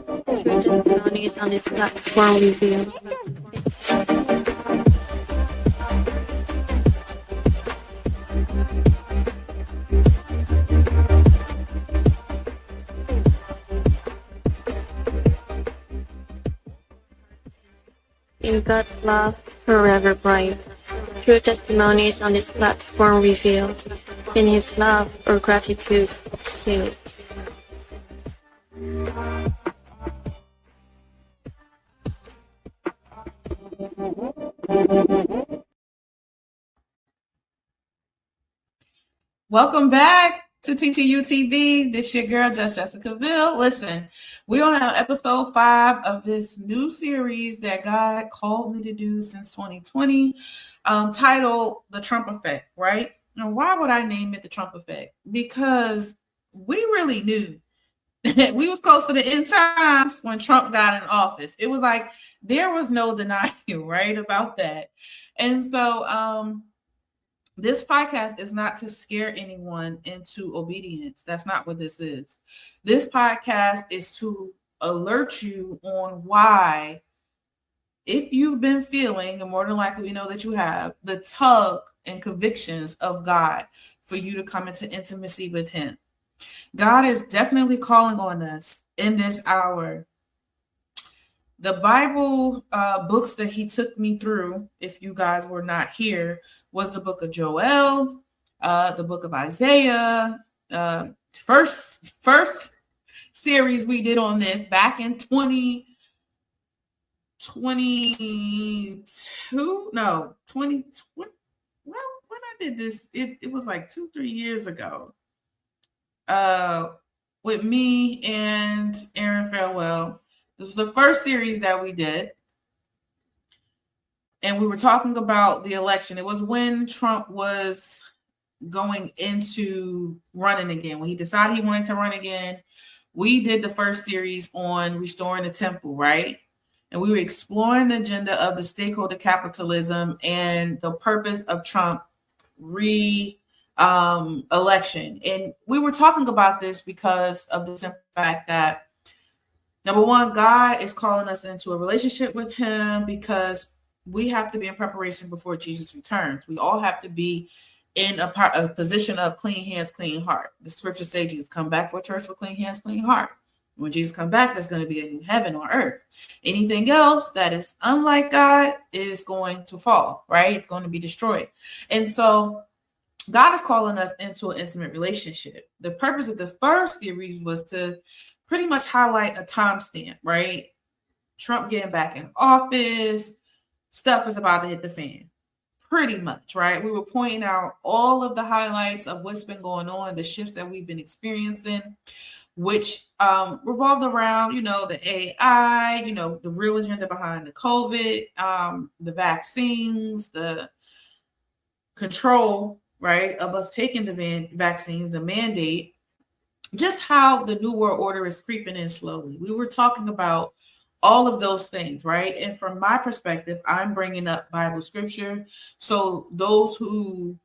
True testimonies on this platform revealed. In God's love, forever bright. True testimonies on this platform revealed. In His love or gratitude, sealed. Welcome back to TTU TV. This your girl, Just Jessica Ville. Listen, we're on episode 5 of this new series that God called me to do since 2020, titled The Trump Effect, right? Now, why would I name it The Trump Effect? Because we really knew. We was close to the end times when Trump got in office. It was like there was no denying, right, about that. And so this podcast is not to scare anyone into obedience. That's not what this is. This podcast is to alert you on why, if you've been feeling, and more than likely we know that you have, the tug and convictions of God for you to come into intimacy with Him. God is definitely calling on us in this hour. The Bible books that He took me through, if you guys were not here, was the book of Joel, the book of Isaiah. First series we did on this back in 2022. No, 2020. Well, when I did this, it was like 2-3 years ago. With me and Aaron Farewell. This was the first series that we did. And we were talking about the election. It was when Trump was going into running again. When he decided he wanted to run again, we did the first series on restoring the temple, right? And we were exploring the agenda of the stakeholder capitalism and the purpose of Trump election. And we were talking about this because of the simple fact that, number one, God is calling us into a relationship with Him because we have to be in preparation before Jesus returns. We all have to be in a position of clean hands, clean heart. The scripture says Jesus come back for a church with clean hands, clean heart. When Jesus comes back, there's going to be a new heaven on earth. Anything else that is unlike God is going to fall, right? It's going to be destroyed. And so God is calling us into an intimate relationship. The purpose of the first series was to pretty much highlight a timestamp, right? Trump getting back in office, stuff is about to hit the fan, pretty much, right? We were pointing out all of the highlights of what's been going on, the shifts that we've been experiencing, which revolved around, the AI, the real agenda behind the COVID, the vaccines, the control, right, of us taking the vaccines, the mandate, just how the New World Order is creeping in slowly. We were talking about all of those things, right? And from my perspective, I'm bringing up Bible scripture. So those who,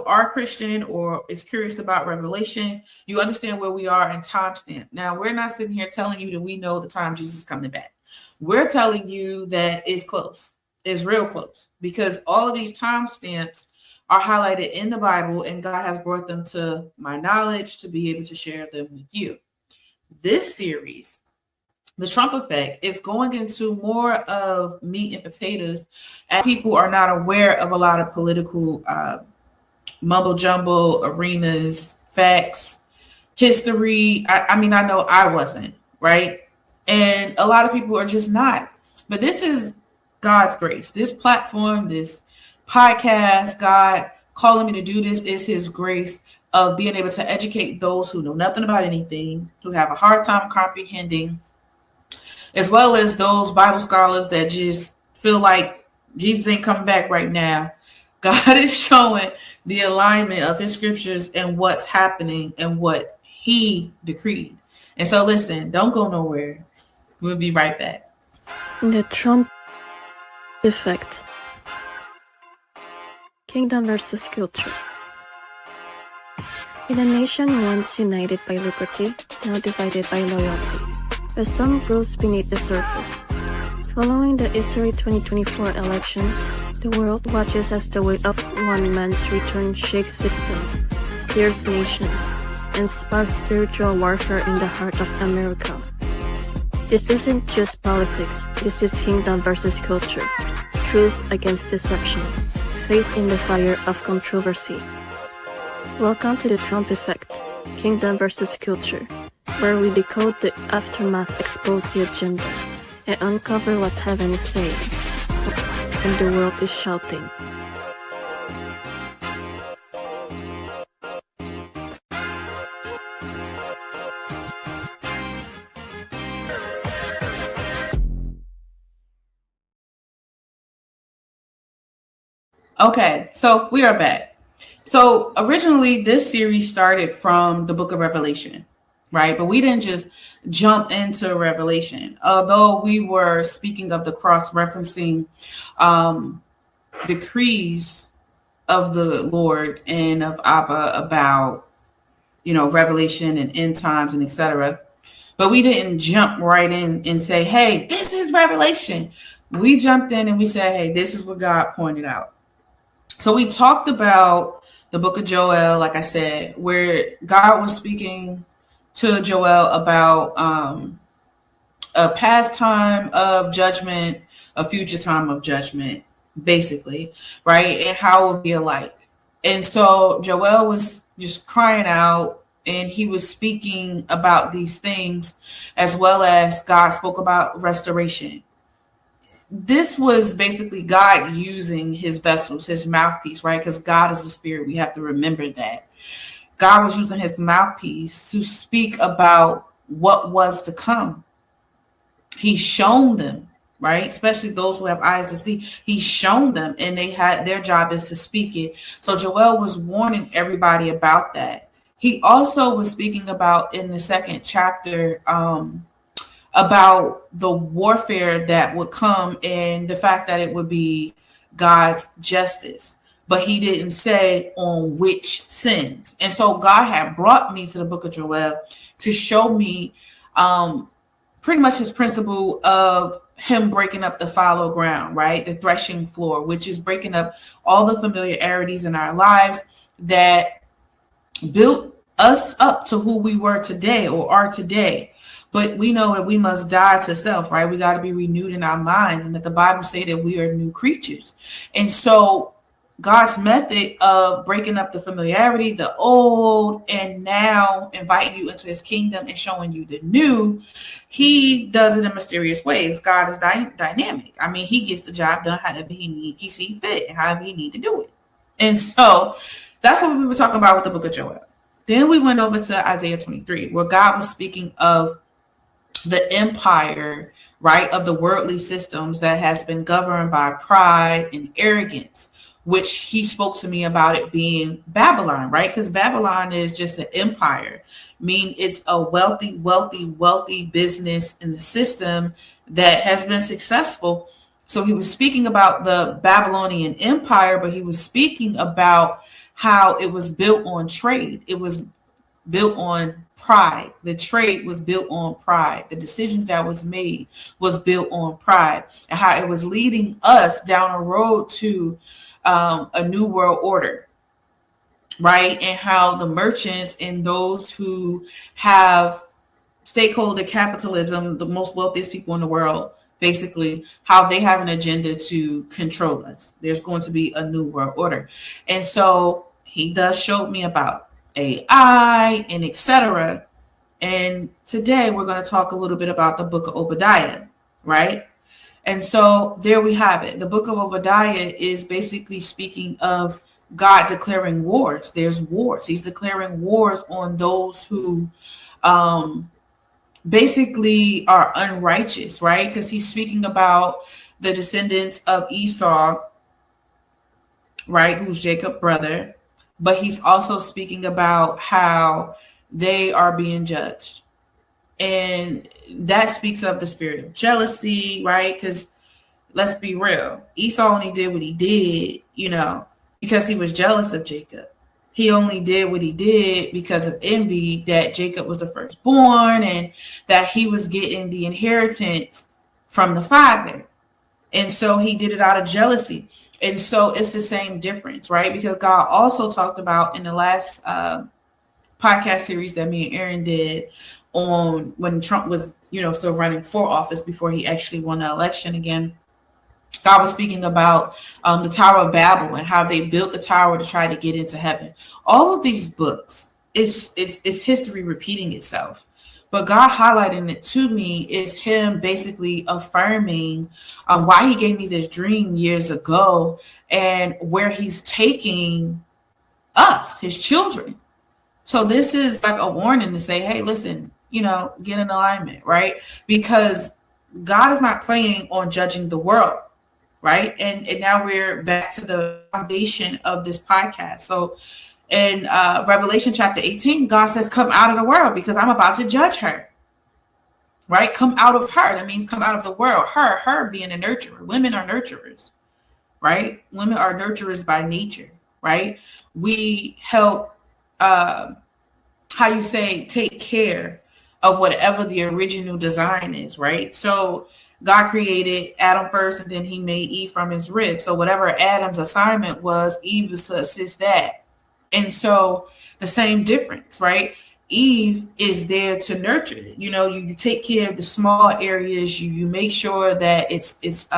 are Christian or is curious about Revelation, you understand where we are in timestamp. Now, we're not sitting here telling you that we know the time Jesus is coming back. We're telling you that it's close. It's real close, because all of these timestamps are highlighted in the Bible, and God has brought them to my knowledge to be able to share them with you. This series, The Trump Effect, is going into more of meat and potatoes, and people are not aware of a lot of political mumbo jumbo arenas, facts, history. I mean, I know I wasn't, right? And a lot of people are just not. But this is God's grace. This platform, this podcast, God calling me to do this, is His grace of being able to educate those who know nothing about anything, who have a hard time comprehending, as well as those Bible scholars that just feel like Jesus ain't coming back right now. God is showing the alignment of His scriptures and what's happening and what He decreed. And so listen, don't go nowhere. We'll be right back. The Trump Effect. Kingdom versus culture. In a nation once united by liberty, now divided by loyalty. Wisdom grows beneath the surface. Following the Israel 2024 election, the world watches as the weight of one man's return shakes systems, steers nations, and sparks spiritual warfare in the heart of America. This isn't just politics, this is kingdom versus culture, truth against deception, faith in the fire of controversy. Welcome to the Trump Effect, Kingdom versus Culture, where we decode the aftermath, expose the agendas, and uncover what heaven is saying, and the world is shouting. Okay, so we are back. So originally this series started from the book of Revelation, right? But we didn't just jump into Revelation. Although we were speaking of the cross-referencing decrees of the Lord and of Abba about, Revelation and end times and etc. But we didn't jump right in and say, hey, this is Revelation. We jumped in and we said, hey, this is what God pointed out. So we talked about the book of Joel, like I said, where God was speaking to Joel about a past time of judgment, a future time of judgment, basically, right? And how it would be alike. And so Joel was just crying out, and he was speaking about these things, as well as God spoke about restoration. This was basically God using his vessels, his mouthpiece, right? Because God is a spirit. We have to remember that. God was using his mouthpiece to speak about what was to come. He's shown them, right? Especially those who have eyes to see. He's shown them, and their job is to speak it. So Joel was warning everybody about that. He also was speaking about in the second chapter, about the warfare that would come and the fact that it would be God's justice. But he didn't say on which sins. And so God had brought me to the book of Joel to show me pretty much his principle of him breaking up the fallow ground, right? The threshing floor, which is breaking up all the familiarities in our lives that built us up to who we were today or are today. But we know that we must die to self, right? We got to be renewed in our minds, and that the Bible say that we are new creatures. And so God's method of breaking up the familiarity, the old, and now inviting you into his kingdom and showing you the new, he does it in mysterious ways. God is dynamic. I mean, he gets the job done however he sees fit and however he need to do it. And so that's what we were talking about with the book of Joel. Then we went over to Isaiah 23, where God was speaking of the empire, right, of the worldly systems that has been governed by pride and arrogance, which he spoke to me about it being Babylon, right? Because Babylon is just an empire. I mean, it's a wealthy business in the system that has been successful. So he was speaking about the Babylonian empire, but he was speaking about how it was built on trade. It was built on pride. The trade was built on pride. The decisions that was made was built on pride, and how it was leading us down a road to a new world order, right? And how the merchants and those who have stakeholder capitalism, the most wealthiest people in the world, basically, how they have an agenda to control us. There's going to be a new world order. And so he does show me about AI and etc. And today we're going to talk a little bit about the book of Obadiah, right? And so there we have it. The book of Obadiah is basically speaking of God declaring wars. There's wars. He's declaring wars on those who basically are unrighteous, right? Because he's speaking about the descendants of Esau, right, who's Jacob's brother. But he's also speaking about how they are being judged. And that speaks of the spirit of jealousy, right? Because let's be real, Esau only did what he did, because he was jealous of Jacob. he only did what he did because of envy, that Jacob was the firstborn and that he was getting the inheritance from the father. And so he did it out of jealousy. And so it's the same difference, right? Because God also talked about in the last podcast series that me and Aaron did on when Trump was, still running for office before he actually won the election again. God was speaking about the Tower of Babel and how they built the tower to try to get into heaven. All of these books is history repeating itself. But God highlighting it to me is him basically affirming why he gave me this dream years ago and where he's taking us, his children. So this is like a warning to say, hey, listen, get in alignment, right? Because God is not playing on judging the world. Right. And now we're back to the foundation of this podcast. So in Revelation chapter 18, God says, come out of the world because I'm about to judge her. Right. Come out of her. That means come out of the world. Her being a nurturer. Women are nurturers. Right. Women are nurturers by nature. Right. We help, take care of whatever the original design is. Right. So God created Adam first, and then he made Eve from his rib. So whatever Adam's assignment was, Eve was to assist that. And so the same difference, right? Eve is there to nurture it. You take care of the small areas. You make sure that it's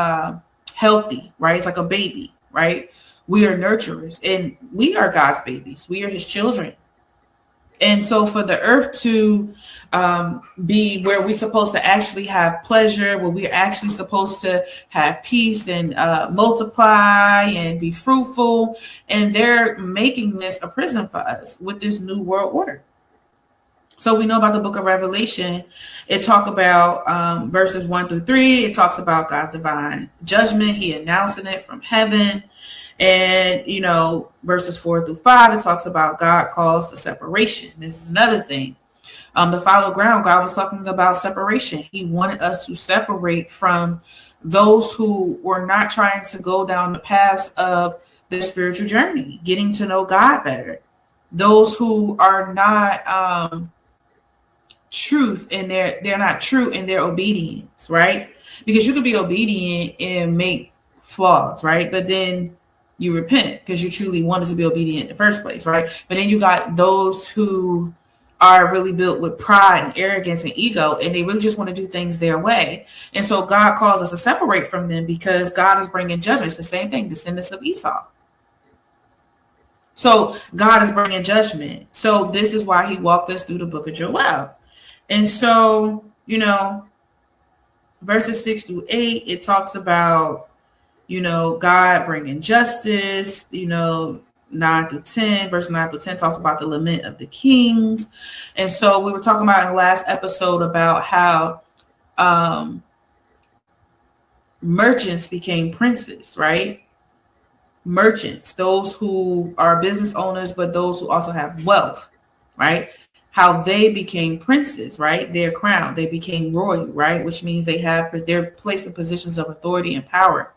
healthy, right? It's like a baby, right? We are nurturers, and we are God's babies. We are his children. And so for the earth to be where we're supposed to actually have pleasure, where we're actually supposed to have peace and multiply and be fruitful, and they're making this a prison for us with this new world order. So we know about the book of Revelation. It talks about verses 1-3. It talks about God's divine judgment. He announcing it from heaven. And, verses 4-5, it talks about God calls to separation. This is another thing. The fallow ground, God was talking about separation. He wanted us to separate from those who were not trying to go down the paths of the spiritual journey, getting to know God better. Those who are not truth and they're not true in their obedience, right? Because you could be obedient and make flaws, right? But then you repent because you truly wanted to be obedient in the first place, right? But then you got those who are really built with pride and arrogance and ego, and they really just want to do things their way. And so God calls us to separate from them because God is bringing judgment. It's the same thing, descendants of Esau. So God is bringing judgment. So this is why he walked us through the book of Joel. And so, verses 6-8, it talks about, God bringing justice, 9-10, verse 9-10 talks about the lament of the kings. And so we were talking about in the last episode about how merchants became princes, right? Merchants, those who are business owners, but those who also have wealth, right? How they became princes, right? Their crown, they became royal, right? Which means they're placed in positions of authority and power.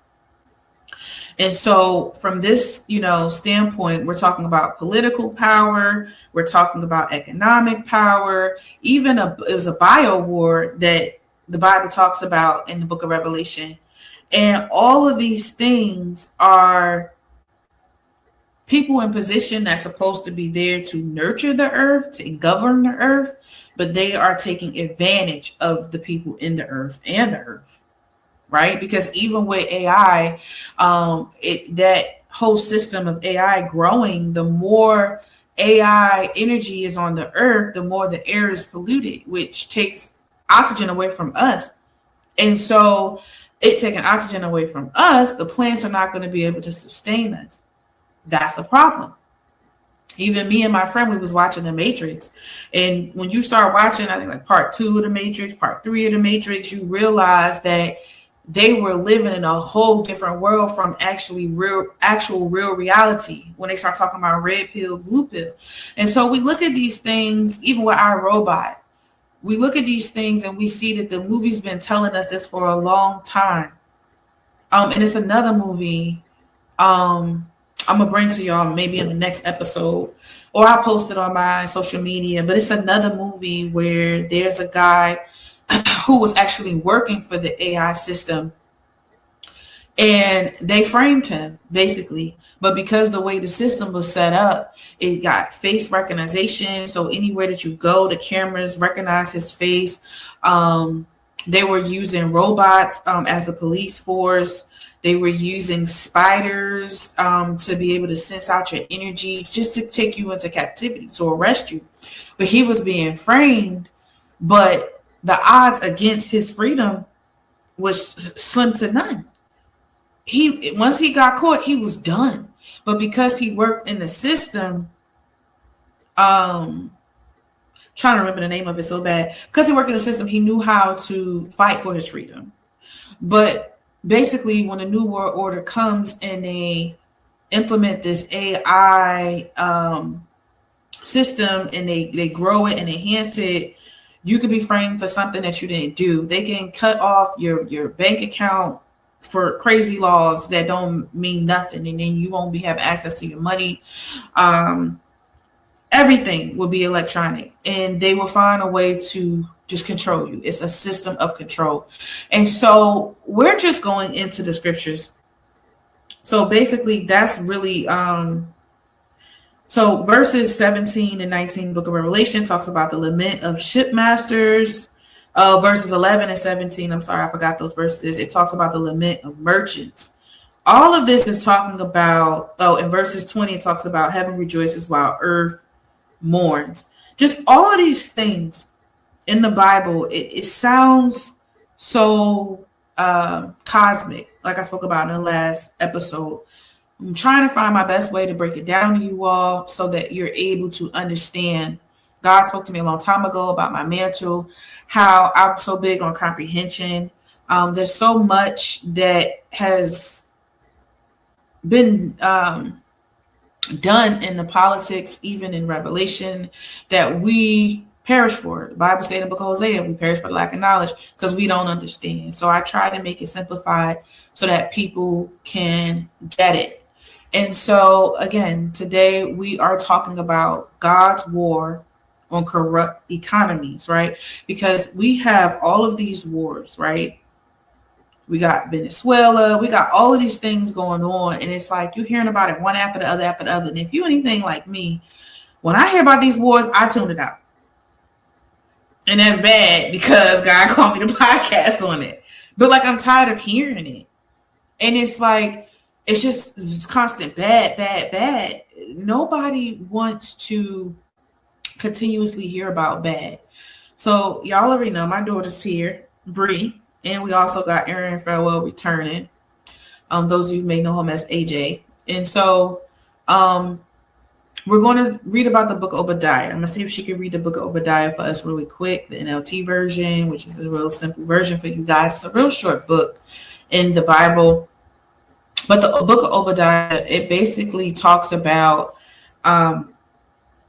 And so from this, standpoint, we're talking about political power. We're talking about economic power. Even it was a bio war that the Bible talks about in the book of Revelation. And all of these things are people in position that's supposed to be there to nurture the earth, to govern the earth, but they are taking advantage of the people in the earth and the earth. Right? Because even with AI, that whole system of AI growing, the more AI energy is on the earth, the more the air is polluted, which takes oxygen away from us. And so it taking oxygen away from us, the plants are not going to be able to sustain us. That's the problem. Even me and my friend, we was watching The Matrix. And when you start watching, I think like part 2 of The Matrix, part 3 of The Matrix, you realize that they were living in a whole different world from actual real reality when they start talking about red pill, blue pill. And so we look at these things, even with our robot, we look at these things and we see that the movie's been telling us this for a long time. And it's another movie. I'm gonna bring to y'all maybe in the next episode, or I'll post it on my social media. But it's another movie where there's a guy who was actually working for the AI system, and they framed him basically. But because the way the system was set up, it got face recognition. So anywhere that you go, the cameras recognize his face. They were using robots as a police force. They were using spiders to be able to sense out your energy, just to take you into captivity, to arrest you. But he was being framed, but the odds against his freedom was slim to none. Once he got caught, he was done. But because he worked in the system, trying to remember the name of it so bad, because he worked in the system, he knew how to fight for his freedom. But basically, when a new world order comes and they implement this AI system and they grow it and enhance it, you could be framed for something that you didn't do. They can cut off your bank account for crazy laws that don't mean nothing, and then you won't be having access to your money. Everything will be electronic, and they will find a way to just control you. It's a system of control. And so we're just going into the scriptures. So basically that's really so verses 17 and 19, book of Revelation, talks about the lament of shipmasters. Verses 11 and 17, I'm sorry, I forgot those verses. It talks about the lament of merchants. All of this is talking about, in verses 20, it talks about heaven rejoices while earth mourns. Just all of these things in the Bible, it sounds so cosmic, like I spoke about in the last episode. I'm trying to find my best way to break it down to you all so that you're able to understand. God spoke to me a long time ago about my mantle, how I'm so big on comprehension. There's so much that has been done in the politics, even in Revelation, that we perish for. The Bible says in the book of Hosea, we perish for the lack of knowledge because we don't understand. So I try to make it simplified so that people can get it. And so again, today we are talking about God's war on corrupt economies, right? Because we have all of these wars, right? We got Venezuela, we got all of these things going on, and it's like you're hearing about it one after the other after the other. And if you're anything like me, when I hear about these wars, I tune it out. And that's bad because God called me to podcast on it. But like I'm tired of hearing it. And it's like it's constant bad. Nobody wants to continuously hear about bad. So y'all already know my daughter's here, Bree, and we also got Aaron Farewell returning. Those of you may know him as AJ. And so we're going to read about the book of Obadiah. I'm going to see if she can read the book of Obadiah for us really quick, the NLT version, which is a real simple version for you guys. It's a real short book in the Bible. But the book of Obadiah, it basically talks about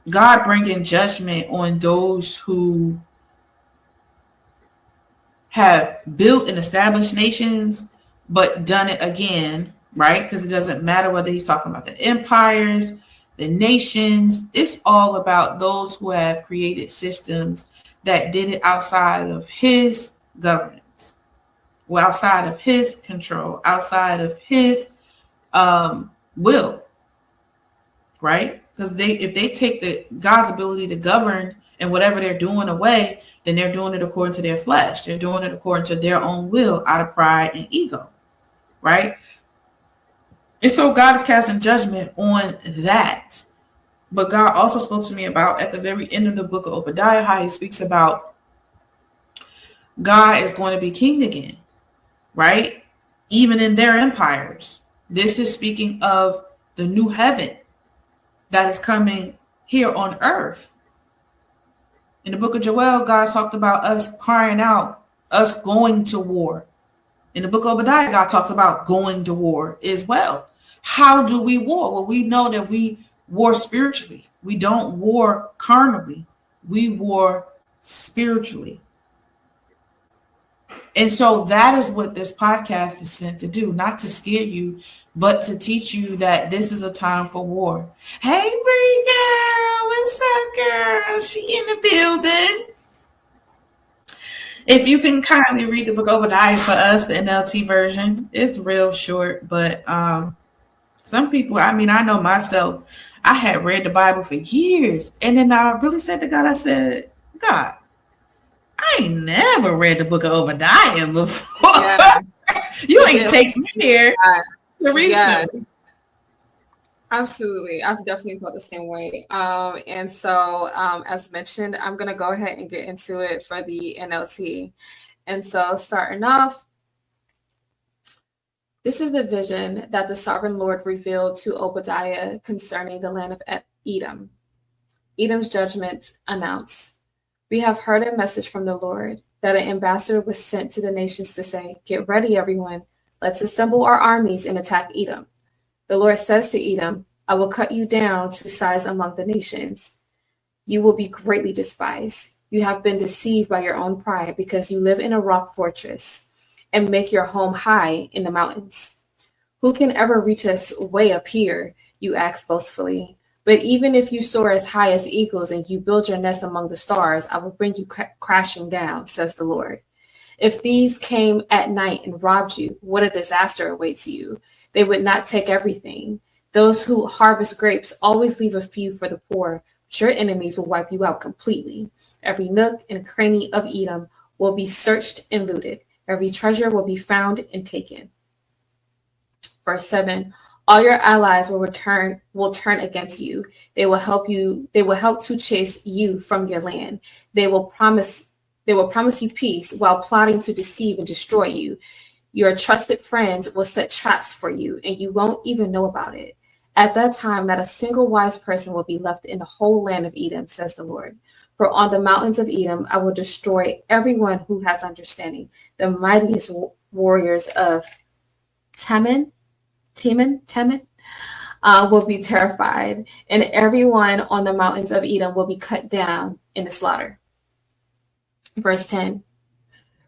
God bringing judgment on those who have built and established nations, but done it again, right? Because it doesn't matter whether he's talking about the empires, the nations. It's all about those who have created systems that did it outside of his governance, well, outside of his control, outside of his will, right? Because if they take God's ability to govern and whatever they're doing away, then they're doing it according to their flesh. They're doing it according to their own will, out of pride and ego, right? And so God is casting judgment on that. But God also spoke to me about at the very end of the book of Obadiah, how he speaks about God is going to be king again, right? Even in their empires. This is speaking of the new heaven that is coming here on earth. In the book of Joel, God talked about us crying out, us going to war. In the book of Obadiah, God talks about going to war as well. How do we war? Well, we know that we war spiritually. We don't war carnally. We war spiritually. And so that is what this podcast is sent to do, not to scare you, but to teach you that this is a time for war. Hey, Bree girl, what's up, girl? She in the building. If you can kindly read the book of Obadiah for us, the NLT version, it's real short, but some people, I mean, I know myself, I had read the Bible for years, and then I really said to God, I said, God, I ain't never read the book of Obadiah before. Yeah. You ain't take me there to read Yeah. it. Absolutely. I've definitely felt the same way. And so, as mentioned, I'm going to go ahead and get into it for the NLT. And so, starting off, this is the vision that the sovereign Lord revealed to Obadiah concerning the land of Edom. Edom's judgment announced, "We have heard a message from the Lord that an ambassador was sent to the nations to say, 'Get ready, everyone. Let's assemble our armies and attack Edom.' The Lord says to Edom, 'I will cut you down to size among the nations. You will be greatly despised. You have been deceived by your own pride because you live in a rock fortress and make your home high in the mountains. Who can ever reach us way up here?' you ask boastfully. But even if you soar as high as eagles and you build your nest among the stars, I will bring you crashing down, says the Lord. If these came at night and robbed you, what a disaster awaits you. They would not take everything. Those who harvest grapes always leave a few for the poor, but your enemies will wipe you out completely. Every nook and cranny of Edom will be searched and looted. Every treasure will be found and taken." Verse 7, "All your allies will turn against you. They will help to chase you from your land. They will promise you peace while plotting to deceive and destroy you. Your trusted friends will set traps for you, and you won't even know about it. At that time, not a single wise person will be left in the whole land of Edom, says the Lord. For on the mountains of Edom, I will destroy everyone who has understanding. The mightiest warriors of Teman will be terrified, and everyone on the mountains of Edom will be cut down in the slaughter." Verse 10,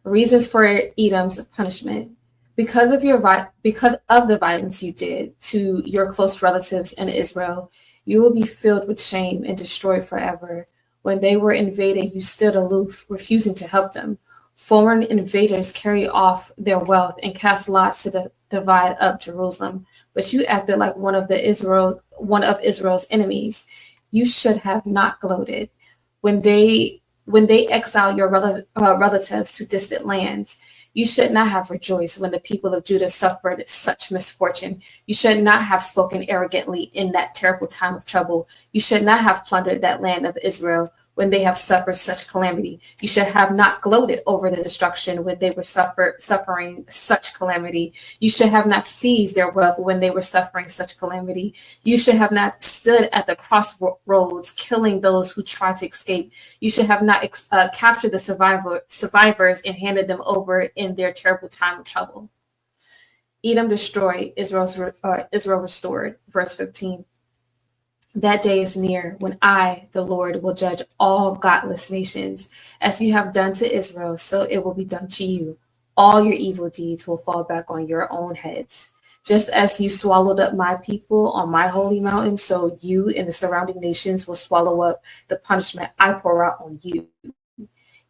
reasons for Edom's punishment. Because of the violence you did to your close relatives in Israel, you will be filled with shame and destroyed forever. When they were invaded, you stood aloof, refusing to help them. Foreign invaders carried off their wealth and cast lots to divide up Jerusalem, but you acted like one of Israel's enemies. You should have not gloated when they exile your relatives to distant lands. You should not have rejoiced when the people of Judah suffered such misfortune. You should not have spoken arrogantly in that terrible time of trouble. You should not have plundered that land of Israel when they have suffered such calamity. You should have not gloated over the destruction when they were suffering such calamity. You should have not seized their wealth when they were suffering such calamity. You should have not stood at the crossroads killing those who tried to escape. You should have not captured the survivors and handed them over in their terrible time of trouble. Edom destroyed, Israel restored. Verse 15. That day is near when I, the Lord, will judge all godless nations. As you have done to Israel, so it will be done to you. All your evil deeds will fall back on your own heads. Just as you swallowed up my people on my holy mountain, so you and the surrounding nations will swallow up the punishment I pour out on you.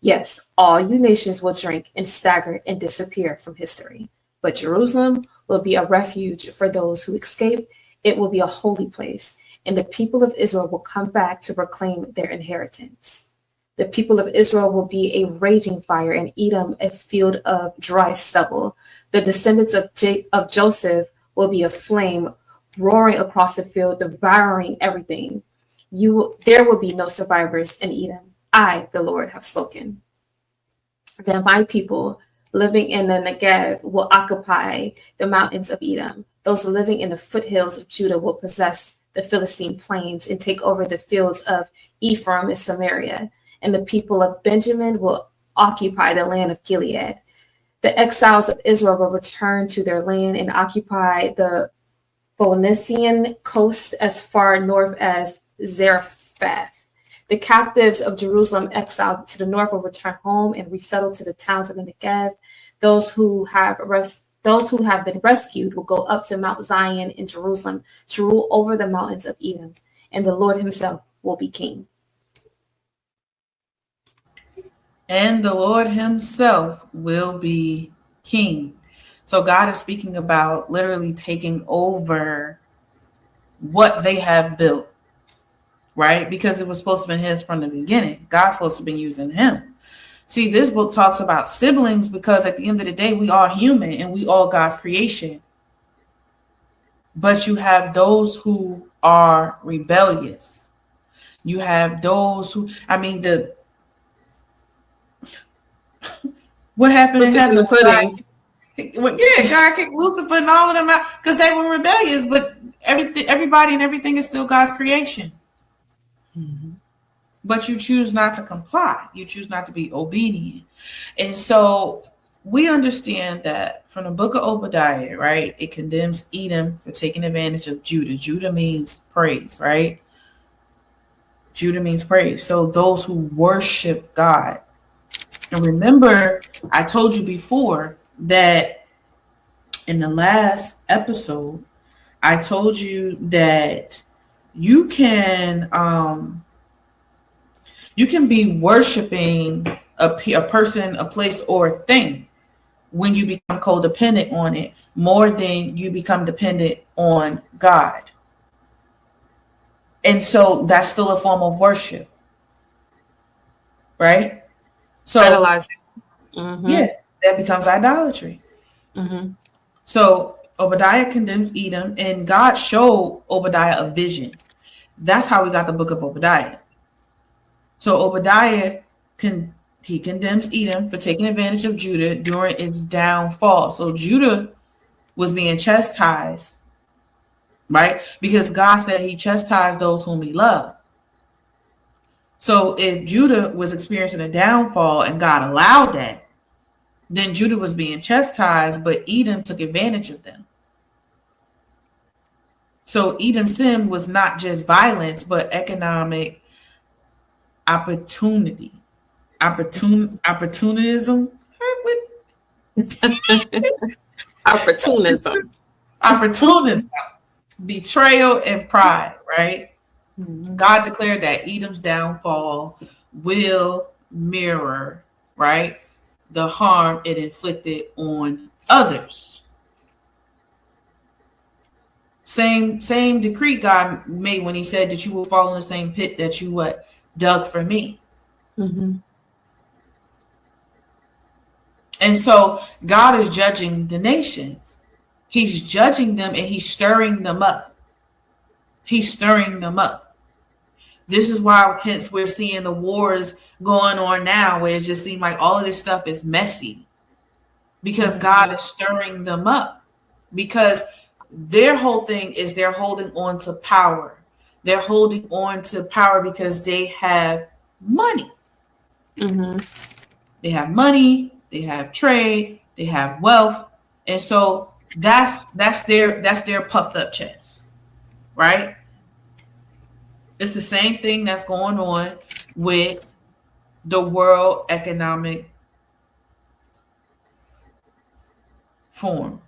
Yes, all you nations will drink and stagger and disappear from history. But Jerusalem will be a refuge for those who escape. It will be a holy place, and the people of Israel will come back to proclaim their inheritance. The people of Israel will be a raging fire, and Edom a field of dry stubble. The descendants of Joseph will be a flame roaring across the field, devouring everything. There will be no survivors in Edom. I, the Lord, have spoken. Then my people living in the Negev will occupy the mountains of Edom. Those living in the foothills of Judah will possess the Philistine plains and take over the fields of Ephraim and Samaria. And the people of Benjamin will occupy the land of Gilead. The exiles of Israel will return to their land and occupy the Phoenician coast as far north as Zarephath. The captives of Jerusalem exiled to the north will return home and resettle to the towns of the Negev. Those who have been rescued will go up to Mount Zion in Jerusalem to rule over the mountains of Edom, and the Lord himself will be king. And the Lord himself will be king. So God is speaking about literally taking over what they have built, right? Because it was supposed to be his from the beginning. God's supposed to be using him. See, this book talks about siblings because at the end of the day, we are human and we all God's creation. But you have those who are rebellious. You have those who, what happened in the pudding? God kicked Lucifer and all of them out because they were rebellious, but everybody and everything is still God's creation. Mm-hmm. But you choose not to comply. You choose not to be obedient. And so we understand that from the book of Obadiah, right? It condemns Edom for taking advantage of Judah. Judah means praise, right? Judah means praise. So those who worship God. And remember, I told you before that in the last episode, I told you that you can be worshiping a person, a place, or a thing when you become codependent on it more than you become dependent on God. And so that's still a form of worship, right? So Idolizing. Mm-hmm. Yeah, that becomes idolatry. Mm-hmm. So Obadiah condemns Edom, and God showed Obadiah a vision. That's how we got the book of Obadiah. So Obadiah condemns Edom for taking advantage of Judah during its downfall. So Judah was being chastised, right? Because God said he chastised those whom he loved. So if Judah was experiencing a downfall and God allowed that, then Judah was being chastised, but Edom took advantage of them. So Edom's sin was not just violence, but economic opportunism. Opportunism. Betrayal and pride, right? Mm-hmm. God declared that Edom's downfall will mirror, right, the harm it inflicted on others. Same decree God made when he said that you will fall in the same pit that you dug for me. Mm-hmm. And so God is judging the nations. He's judging them and he's stirring them up. He's stirring them up. This is why, hence, we're seeing the wars going on now, where it just seems like all of this stuff is messy. Because God is stirring them up. Because their whole thing is they're holding on to power. They're holding on to power because they have money. Mm-hmm. They have money, they have trade, they have wealth. And so that's their puffed up chest, right? It's the same thing that's going on with the World Economic Forum,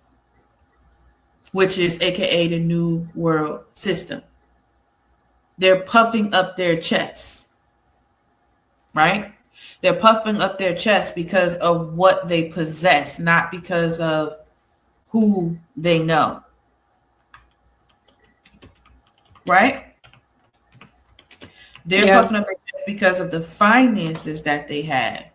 which is AKA the New World System. They're puffing up their chests, right? They're puffing up their chests because of what they possess, not because of who they know, right? They're puffing up their chests because of the finances that they have.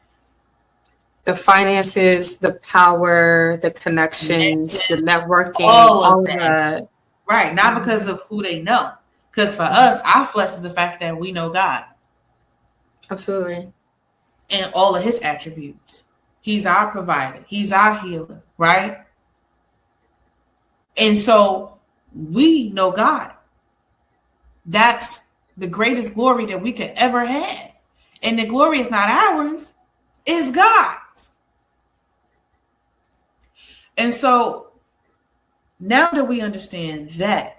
The finances, the power, the connections, the networking, all of that. Right, not because of who they know. Because for us, our flesh is the fact that we know God. Absolutely. And all of his attributes. He's our provider. He's our healer, right? And so we know God. That's the greatest glory that we could ever have. And the glory is not ours, it's God's. And so now that we understand that,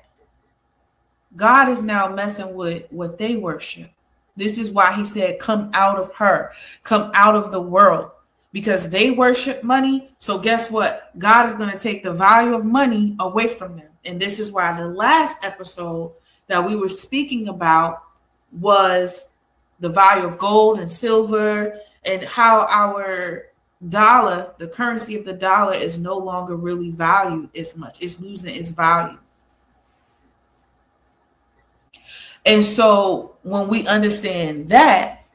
God is now messing with what they worship. This is why he said, come out of her, come out of the world, because they worship money. So guess what? God is going to take the value of money away from them. And this is why the last episode that we were speaking about was the value of gold and silver, and how our dollar, the currency of the dollar, is no longer really valued as much. It's losing its value. And so when we understand that,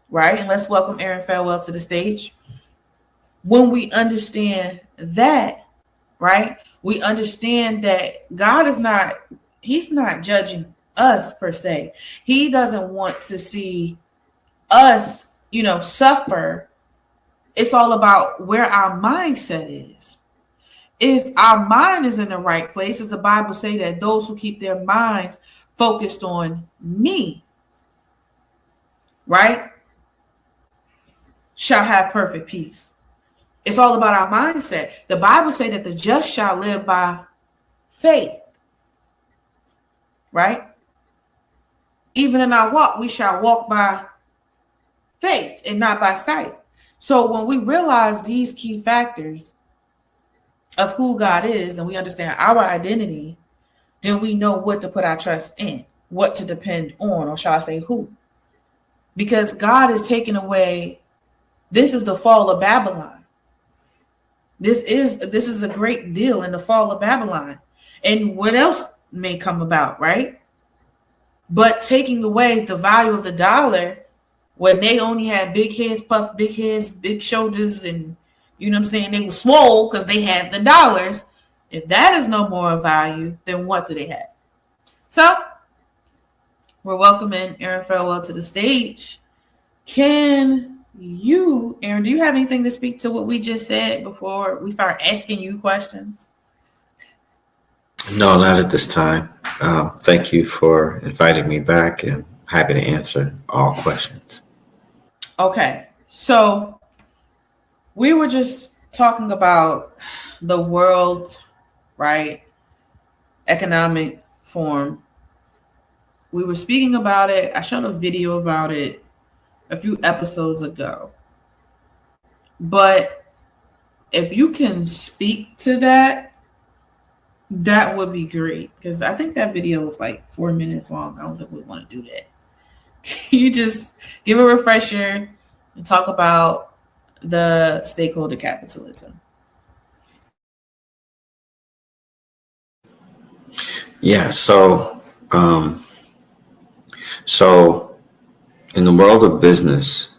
right, and let's welcome Aaron Farewell to the stage. When we understand that, right, we understand that God is not, he's not judging us per se. He doesn't want to see us, suffer. It's all about where our mindset is. If our mind is in the right place, as the Bible say that those who keep their minds focused on me, right, shall have perfect peace. It's all about our mindset. The Bible say that the just shall live by faith, right? Even in our walk, we shall walk by faith and not by sight. So when we realize these key factors of who God is, and we understand our identity, then we know what to put our trust in, what to depend on, or shall I say who? Because God is taking away, this is the fall of Babylon. This is a great deal in the fall of Babylon. And what else may come about, right? But taking away the value of the dollar, when they only had big heads, puffed big heads, big shoulders, and they were swole because they had the dollars. If that is no more value, then what do they have? So we're welcoming Aaron Farewell to the stage. Aaron, do you have anything to speak to what we just said before we start asking you questions? No, not at this time. Thank you for inviting me back, and happy to answer all questions. Okay, so we were just talking about the world, right? Economic Forum. We were speaking about it. I showed a video about it a few episodes ago. But if you can speak to that, that would be great. Because I think that video was like 4 minutes long. I don't think we want to do that. You just give a refresher and talk about the stakeholder capitalism. Yeah, so in the world of business,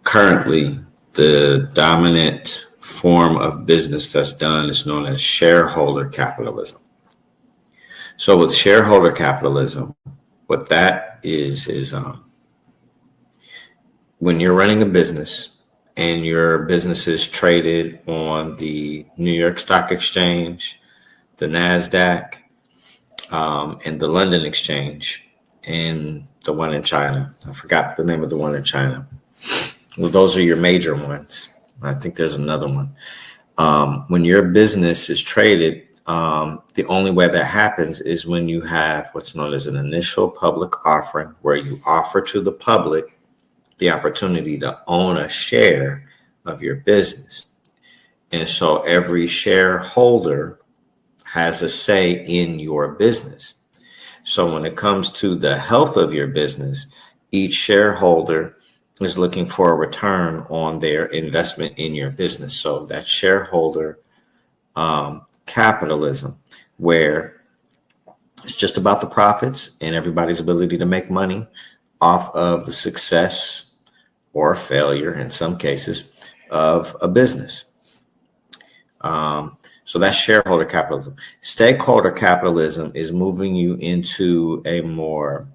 currently the dominant form of business that's done is known as shareholder capitalism. So with shareholder capitalism, what that is when you're running a business and your business is traded on the New York Stock Exchange, the NASDAQ, and the London Exchange, and the one in China. I forgot the name of the one in China. Well, those are your major ones. I think there's another one. When your business is traded, the only way that happens is when you have what's known as an initial public offering, where you offer to the public the opportunity to own a share of your business. And so every shareholder has a say in your business. So when it comes to the health of your business, each shareholder is looking for a return on their investment in your business. So that shareholder capitalism, where it's just about the profits and everybody's ability to make money off of the success or failure, in some cases, of a business. So that's shareholder capitalism. Stakeholder capitalism is moving you into a more,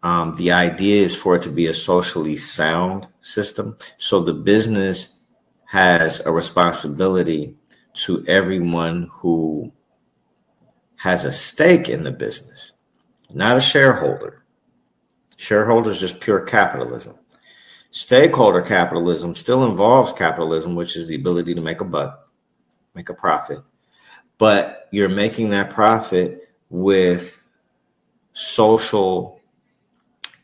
the idea is for it to be a socially sound system. So the business has a responsibility to everyone who has a stake in the business, not a shareholder. Shareholder is just pure capitalism. Stakeholder capitalism still involves capitalism, which is the ability to make a buck, make a profit, but you're making that profit with social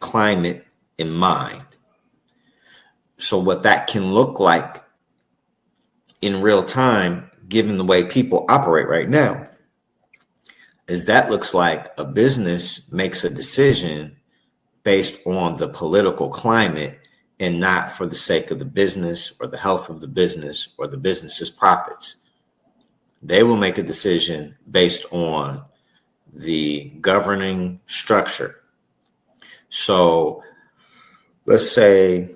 climate in mind. So what that can look like in real time, given the way people operate right now, is that looks like a business makes a decision based on the political climate and not for the sake of the business or the health of the business or the business's profits. They will make a decision based on the governing structure. So let's say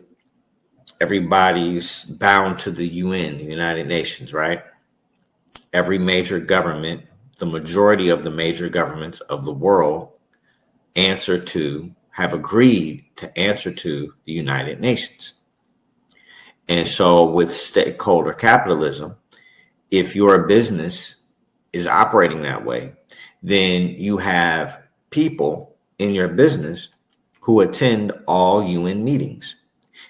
everybody's bound to the UN, the United Nations, right? Every major government, the majority of the major governments of the world have agreed to answer to the United Nations. And so with stakeholder capitalism, if your business is operating that way, then you have people in your business who attend all UN meetings.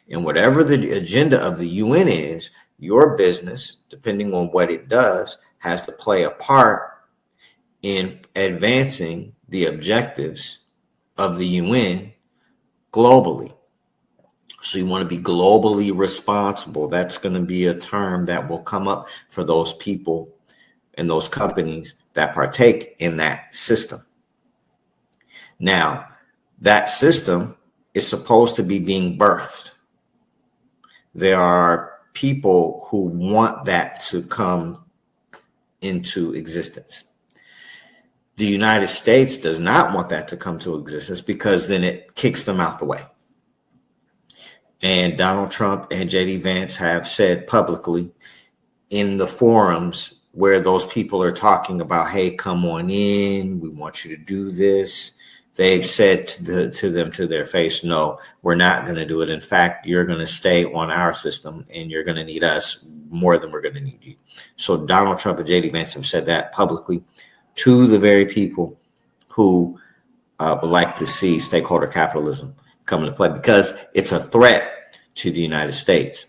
And whatever the agenda of the UN is, your business, depending on what it does, has to play a part in advancing the objectives of the UN globally. So you want to be globally responsible. That's going to be a term that will come up for those people and those companies that partake in that system. Now, that system is supposed to be being birthed. There are people who want that to come into existence. The United States does not want that to come to existence because then it kicks them out the way. And Donald Trump and J.D. Vance have said publicly in the forums where those people are talking about, hey, come on in, we want you to do this. They've said to them to their face, no, we're not going to do it. In fact, you're going to stay on our system and you're going to need us more than we're going to need you. So Donald Trump and J.D. Vance have said that publicly to the very people who would like to see stakeholder capitalism come into play, because it's a threat to the United States.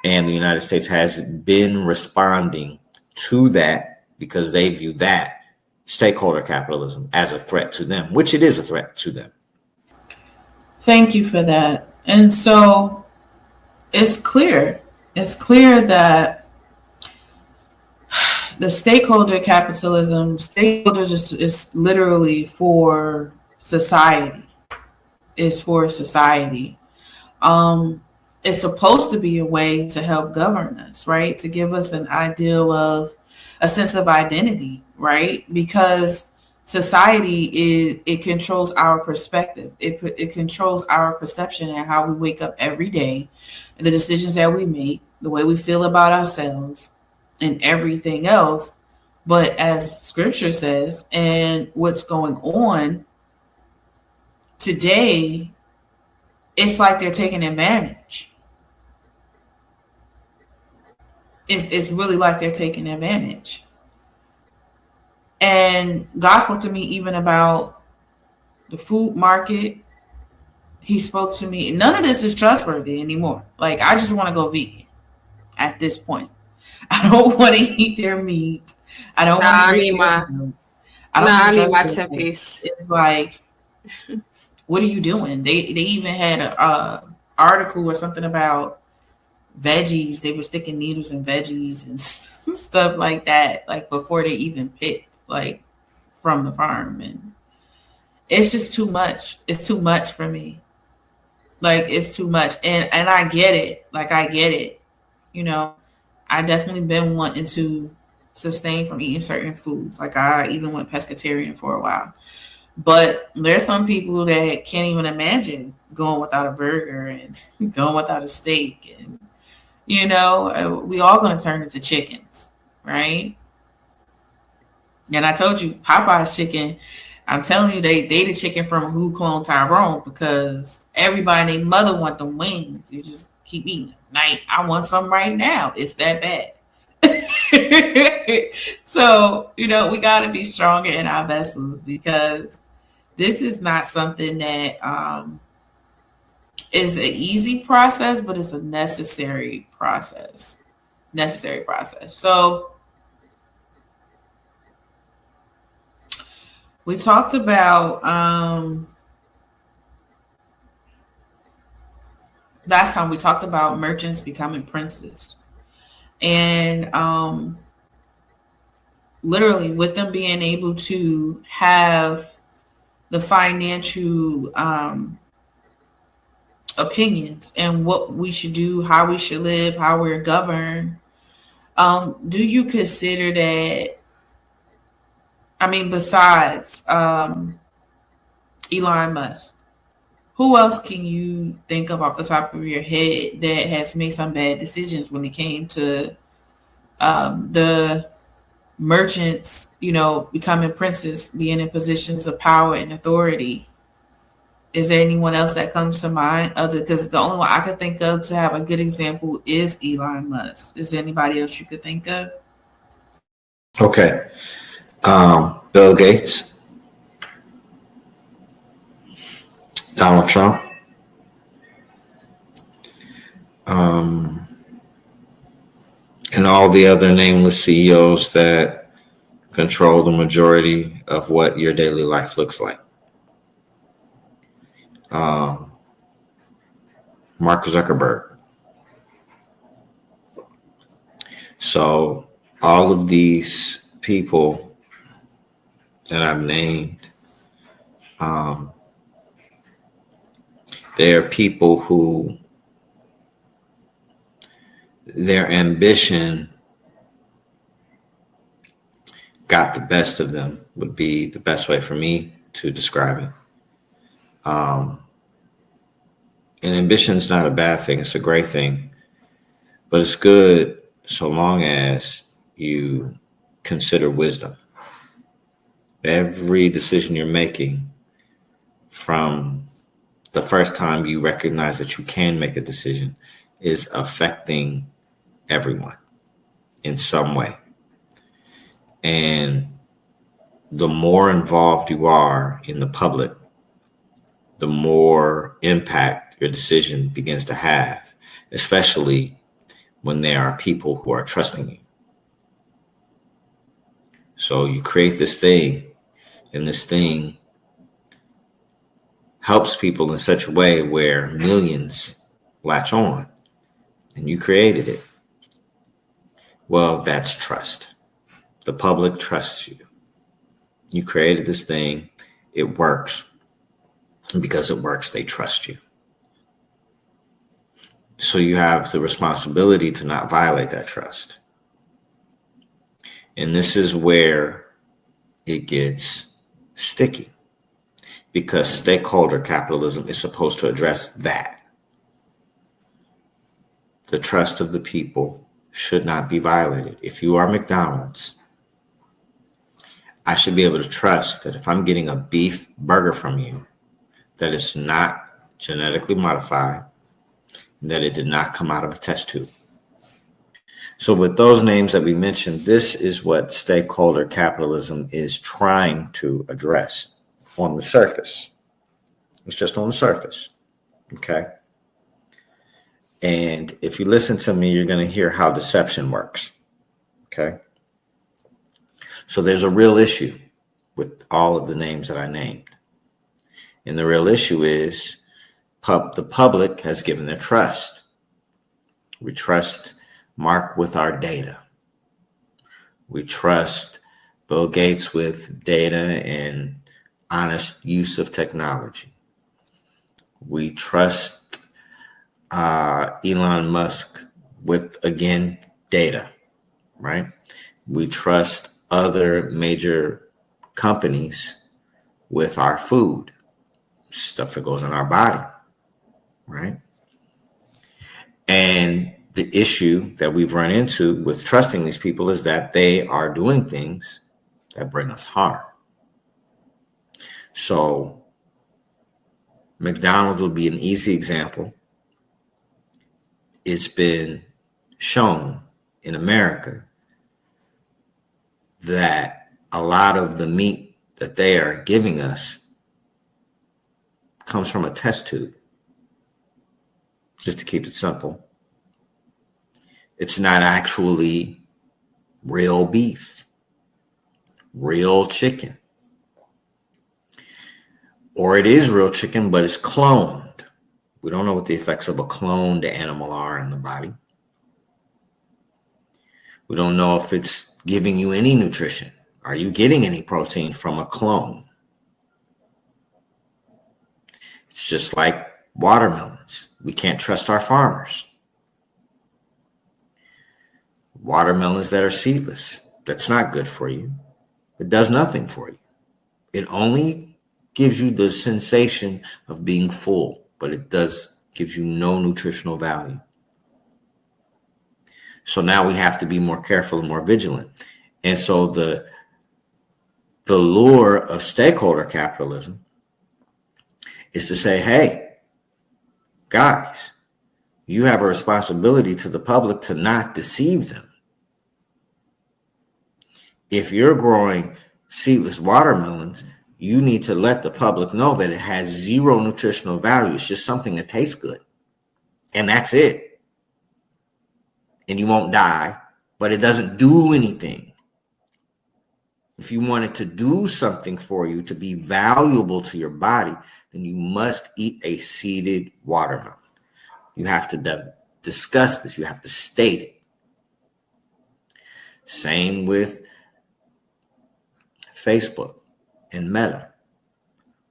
And the United States has been responding to that because they view that stakeholder capitalism as a threat to them, which it is a threat to them. Thank you for that. And so it's clear that the stakeholder capitalism, stakeholders is literally for society. It's for society. It's supposed to be a way to help govern us, right? To give us an ideal of a sense of identity, right? Because society it controls our perspective. It controls our perception and how we wake up every day, and the decisions that we make, the way we feel about ourselves, and everything else. But as scripture says, and what's going on today, it's like they're taking advantage. It's really like they're taking advantage. And God spoke to me even about the food market. He spoke to me. None of this is trustworthy anymore. Like, I just want to go vegan at this point. I don't want to eat their meat. I don't want to drink their milk. I need my 10 piece. It's like, what are you doing? They even had a article or something about veggies. They were sticking needles in veggies and stuff like that, like before they even picked, like, from the farm. And it's just too much. It's too much for me. Like, it's too much. And I get it. Like, I get it. You know, I definitely been wanting to sustain from eating certain foods. Like, I even went pescatarian for a while. But there's some people that can't even imagine going without a burger and going without a steak. And, you know, we all going to turn into chickens, right? And I told you, Popeye's chicken, I'm telling you, they the chicken from Who Cloned Tyrone, because everybody and their mother want them wings. You just keep eating them. Like, I want some right now. It's that bad. So, you know, we got to be stronger in our vessels, because this is not something that is an easy process, but it's a necessary process. So we talked about last time we talked about merchants becoming princes. And literally with them being able to have the financial opinions and what we should do, how we should live, how we're governed. Do you consider that, I mean, besides Elon Musk, who else can you think of off the top of your head that has made some bad decisions when it came to the merchants, you know, becoming princes, being in positions of power and authority? Is there anyone else that comes to mind other, because the only one I could think of to have a good example is Elon Musk. Is there anybody else you could think of? Okay. Bill Gates, Donald Trump, and all the other nameless CEOs that control the majority of what your daily life looks like. Mark Zuckerberg. So all of these people that I've named, they are people who their ambition got the best of them, would be the best way for me to describe it. And ambition is not a bad thing. It's a great thing, but it's good so long as you consider wisdom. Every decision you're making, from the first time you recognize that you can make a decision, is affecting everyone in some way. And the more involved you are in the public, the more impact your decision begins to have, especially when there are people who are trusting you. So you create this thing, and this thing helps people in such a way where millions latch on, and you created it. Well, that's trust. The public trusts you. You created this thing, it works. And because it works, they trust you. So you have the responsibility to not violate that trust. And this is where it gets sticky, because stakeholder capitalism is supposed to address that. The trust of the people should not be violated. If you are McDonald's, I should be able to trust that if I'm getting a beef burger from you, that it's not genetically modified, that it did not come out of a test tube. So with those names that we mentioned, this is what stakeholder capitalism is trying to address on the surface. It's just on the surface, okay? And if you listen to me, you're going to hear how deception works, okay? So there's a real issue with all of the names that I named. And the real issue is the public has given their trust. We trust Mark with our data. We trust Bill Gates with data and honest use of technology. We trust Elon Musk with, again, data, right? We trust other major companies with our food, stuff that goes in our body, right? And the issue that we've run into with trusting these people is that they are doing things that bring us harm. So McDonald's would be an easy example. It's been shown in America that a lot of the meat that they are giving us comes from a test tube. Just to keep it simple. It's not actually real beef, real chicken. Or it is real chicken, but it's cloned. We don't know what the effects of a cloned animal are in the body. We don't know if it's giving you any nutrition. Are you getting any protein from a clone? It's just like watermelons. We can't trust our farmers. Watermelons that are seedless, that's not good for you. It does nothing for you. It only gives you the sensation of being full, but it gives you no nutritional value. So now we have to be more careful and more vigilant. And so the lure of stakeholder capitalism is to say, hey, guys, you have a responsibility to the public to not deceive them. If you're growing seedless watermelons, you need to let the public know that it has zero nutritional value. It's just something that tastes good. And that's it. And you won't die, but it doesn't do anything. If you want it to do something for you, to be valuable to your body, then you must eat a seeded watermelon. You have to discuss this. You have to state it. Same with Facebook and Meta.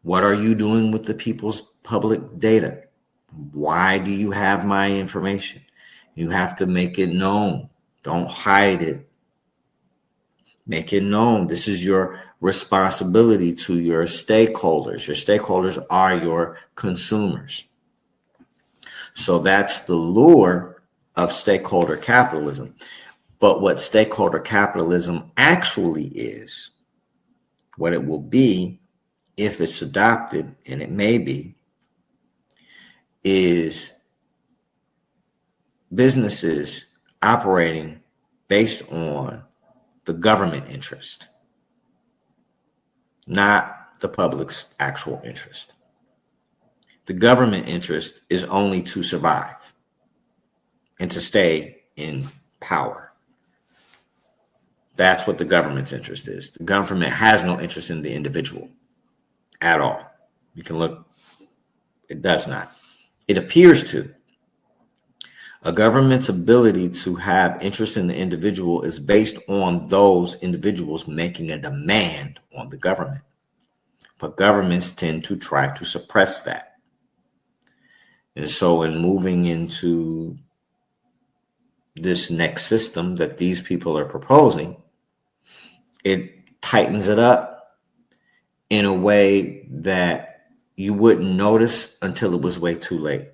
What are you doing with the people's public data? Why do you have my information? You have to make it known. Don't hide it. Make it known. This is your responsibility to your stakeholders. Your stakeholders are your consumers. So that's the lure of stakeholder capitalism. But what stakeholder capitalism actually is, what it will be if it's adopted, and it may be, is businesses operating based on the government interest, not the public's actual interest. The government interest is only to survive and to stay in power. That's what the government's interest is. The government has no interest in the individual at all. You can look, it does not. It appears to. A government's ability to have interest in the individual is based on those individuals making a demand on the government. But governments tend to try to suppress that. And so in moving into this next system that these people are proposing, it tightens it up in a way that you wouldn't notice until it was way too late.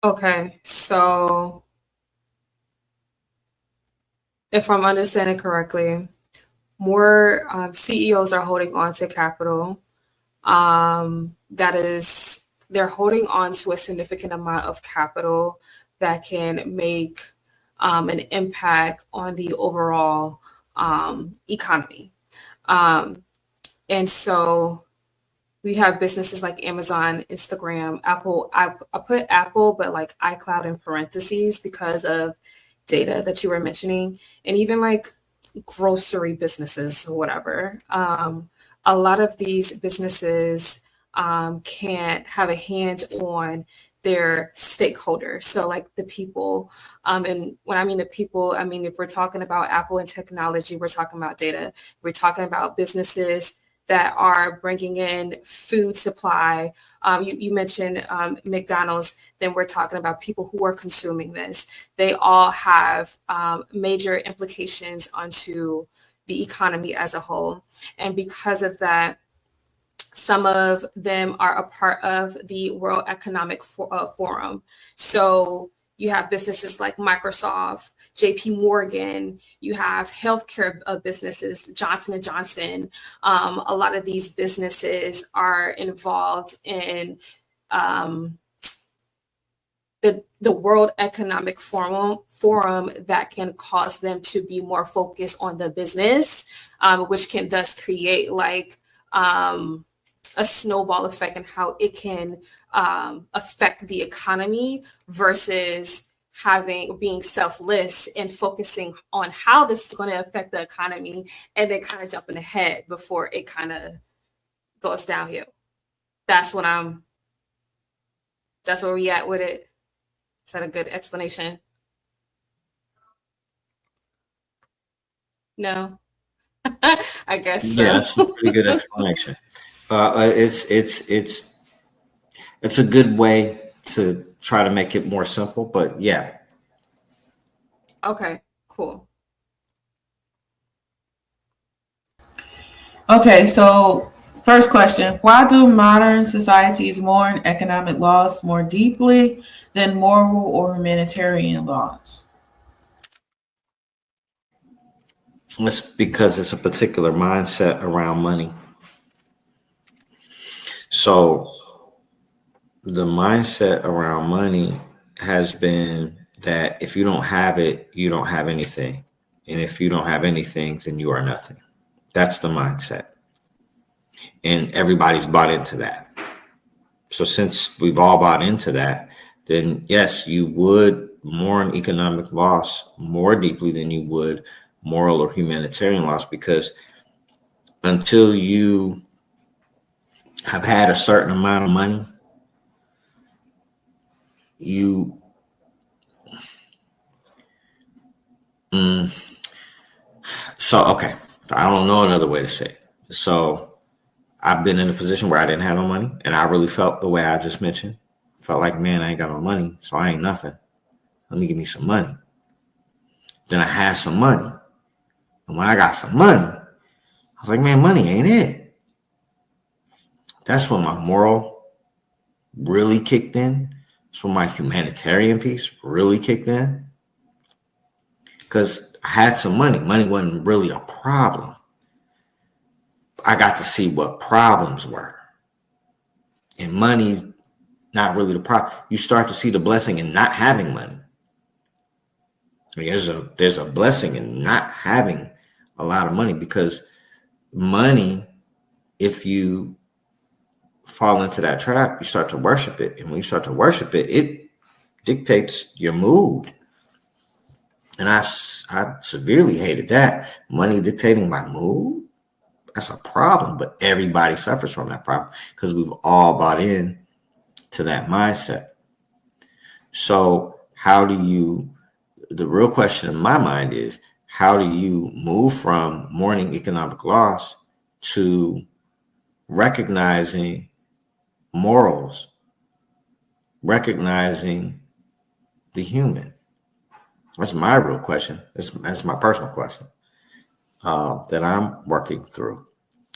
Okay, so if I'm understanding correctly, more CEOs are holding on to capital. That is, they're holding on to a significant amount of capital that can make an impact on the overall economy. And so we have businesses like Amazon, Instagram, Apple. I put Apple, but like iCloud in parentheses because of data that you were mentioning, and even like grocery businesses or whatever. A lot of these businesses can't have a hand on their stakeholders. So like the people, and when I mean the people, I mean, if we're talking about Apple and technology, we're talking about data. We're talking about businesses that are bringing in food supply. You mentioned McDonald's, then we're talking about people who are consuming this. They all have major implications onto the economy as a whole. And because of that, some of them are a part of the World Economic Forum. So you have businesses like Microsoft, JP Morgan, you have healthcare businesses, Johnson & Johnson. A lot of these businesses are involved in the World Economic Forum that can cause them to be more focused on the business, which can thus create like a snowball effect and how it can affect the economy versus being selfless and focusing on how this is going to affect the economy and then kind of jumping ahead before it kind of goes downhill. that's where we at with it. Is that a good explanation? No. I guess so. Yeah, that's a pretty good explanation. It's a good way to try to make it more simple, but yeah. Okay, cool. Okay, so first question: why do modern societies mourn economic loss more deeply than moral or humanitarian loss? It's because it's a particular mindset around money. So the mindset around money has been that if you don't have it, you don't have anything. And if you don't have anything, then you are nothing. That's the mindset. And everybody's bought into that. So since we've all bought into that, then yes, you would mourn economic loss more deeply than you would moral or humanitarian loss, because until you have had a certain amount of money, you okay, I don't know another way to say it. So I've been in a position where I didn't have no money, and I really felt the way I just mentioned. Felt like, man, I ain't got no money, so I ain't nothing. Let me give me some money. Then I had some money. And when I got some money, I was like, man, money ain't it. That's when my moral really kicked in. That's when my humanitarian piece really kicked in. Because I had some money. Money wasn't really a problem. I got to see what problems were. And money's not really the problem. You start to see the blessing in not having money. I mean, there's a blessing in not having a lot of money, because money, if you fall into that trap, you start to worship it. And when you start to worship it, it dictates your mood. And I severely hated that. Money dictating my mood. That's a problem, but everybody suffers from that problem because we've all bought in to that mindset. So the real question in my mind is, how do you move from mourning economic loss to recognizing morals, recognizing the human? That's my real question. That's my personal question that I'm working through.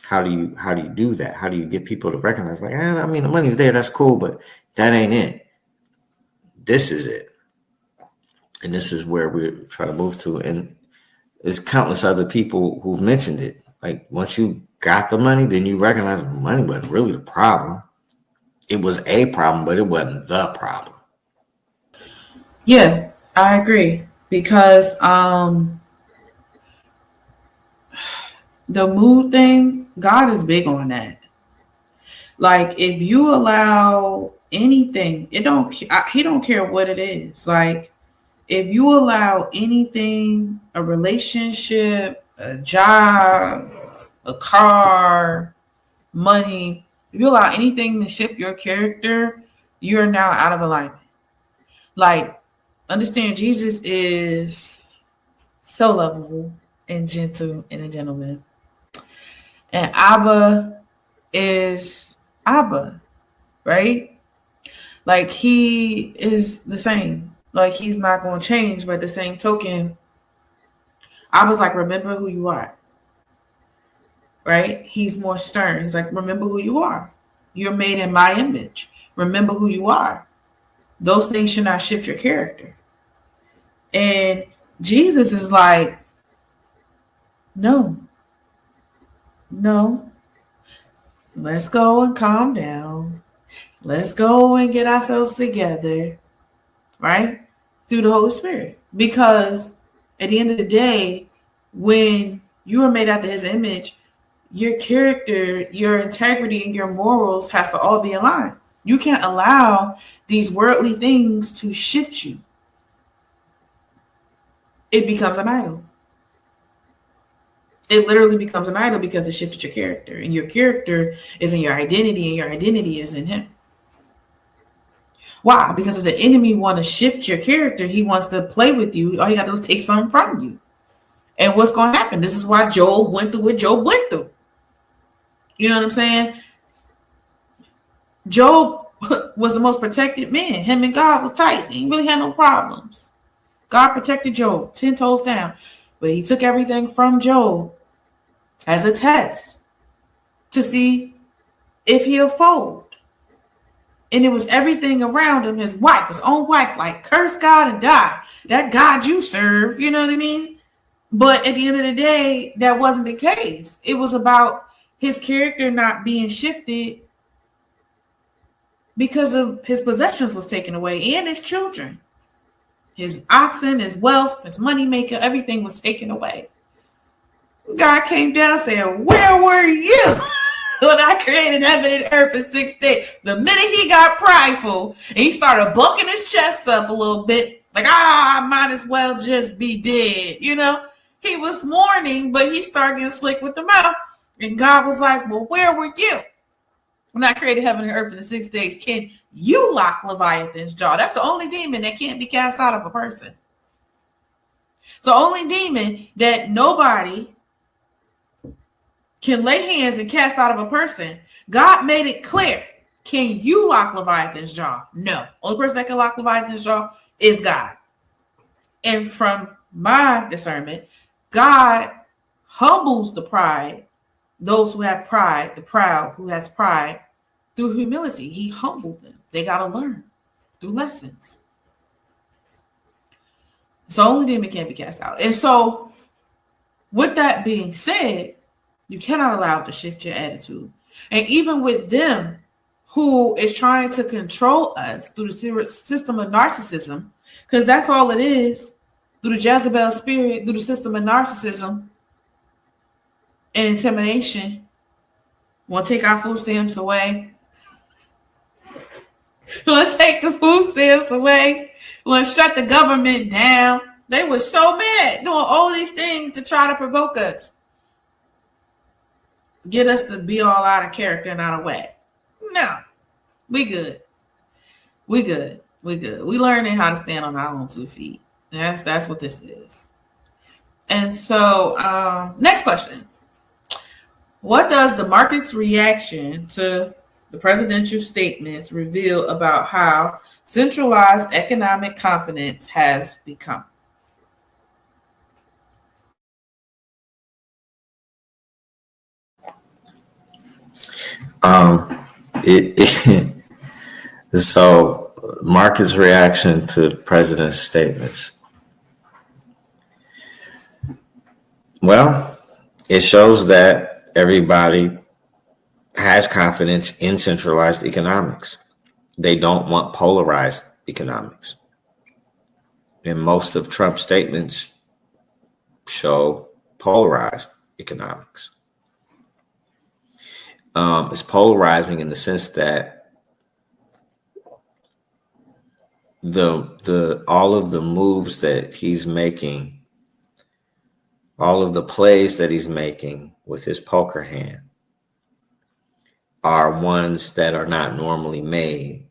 How do you do that? How do you get people to recognize, like, I mean, the money's there, that's cool, but that ain't it. This is it. And this is where we're trying to move to. And there's countless other people who've mentioned it. Like, once you got the money, then you recognize money wasn't really the problem. It was a problem, but it wasn't the problem. Yeah, I agree. Because the mood thing, God is big on that. Like, if you allow anything, he don't care what it is. Like, if you allow anything, a relationship, a job, a car, money, if you allow anything to shift your character, you're now out of alignment. Like, understand, Jesus is so lovable and gentle and a gentleman. And Abba is Abba, right? Like, he is the same. Like, he's not going to change. But at the same token, Abba's like, remember who you are, right? He's more stern. He's like, remember who you are. You're made in my image. Remember who you are. Those things should not shift your character. And Jesus is like, no, let's go and calm down. Let's go and get ourselves together, right? Through the Holy Spirit. Because at the end of the day, when you are made after his image, your character, your integrity, and your morals has to all be aligned. You can't allow these worldly things to shift you. It becomes an idol. It literally becomes an idol because it shifted your character, and your character is in your identity, and your identity is in him. Why? Because if the enemy want to shift your character, he wants to play with you. All he got to do is take something from you. And what's going to happen? This is why Job went through what Job went through. You know what I'm saying? Job was the most protected man. Him and God was tight. He really had no problems. God protected Job 10 toes down. But he took everything from Job as a test to see if he'll fold. And it was everything around him, his wife, his own wife, like, curse God and die. That God you serve, you know what I mean? But at the end of the day, that wasn't the case. It was about his character not being shifted because of his possessions was taken away, and his children. His oxen, his wealth, his money maker, everything was taken away. God came down and said, where were you when I created heaven and earth in 6 days? The minute he got prideful and he started bucking his chest up a little bit, like, I might as well just be dead. You know, he was mourning, but he started getting slick with the mouth. And God was like, well, where were you when I created heaven and earth in 6 days? Can you lock Leviathan's jaw? That's the only demon that can't be cast out of a person. It's the only demon that nobody can lay hands and cast out of a person. God made it clear. Can you lock Leviathan's jaw? No. Only person that can lock Leviathan's jaw is God. And from my discernment, God humbles the pride, those who have pride, the proud who has pride, through humility. He humbled them. They got to learn through lessons. So only demon can't be cast out. And so with that being said, you cannot allow it to shift your attitude. And even with them who is trying to control us through the system of narcissism, because that's all it is, through the Jezebel spirit, through the system of narcissism and intimidation, want to take our food stamps away. Want to take the food stamps away. Want to shut the government down. They were so mad doing all these things to try to provoke us. Get us to be all out of character and out of whack. No, we good. We good. We good. We learning how to stand on our own 2 feet. That's what this is. And so, next question. What does the market's reaction to the presidential statements reveal about how centralized economic confidence has become? So market's reaction to the president's statements. Well, it shows that everybody has confidence in centralized economics. They don't want polarized economics. And most of Trump's statements show polarized economics. It's polarizing in the sense that the all of the moves that he's making, all of the plays that he's making with his poker hand are ones that are not normally made.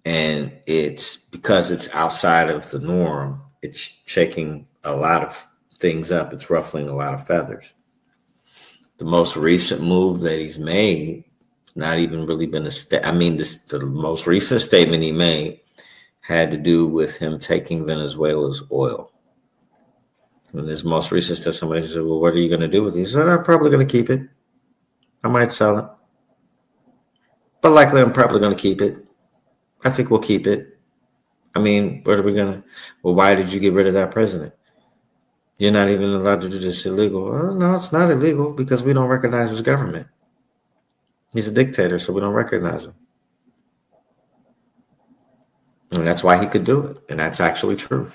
And it's because it's outside of the norm, it's shaking a lot of things up. It's ruffling a lot of feathers. The most recent move that he's made, not even really been the most recent statement he made had to do with him taking Venezuela's oil. And his most recent stuff, somebody said, well, what are you going to do with it? He said, I'm probably going to keep it. I might sell it. But likely I'm probably going to keep it. I think we'll keep it. I mean, what are we going to? Well, why did you get rid of that president? You're not even allowed to do this illegal. Well, no, it's not illegal because we don't recognize his government. He's a dictator, so we don't recognize him. And that's why he could do it. And that's actually true.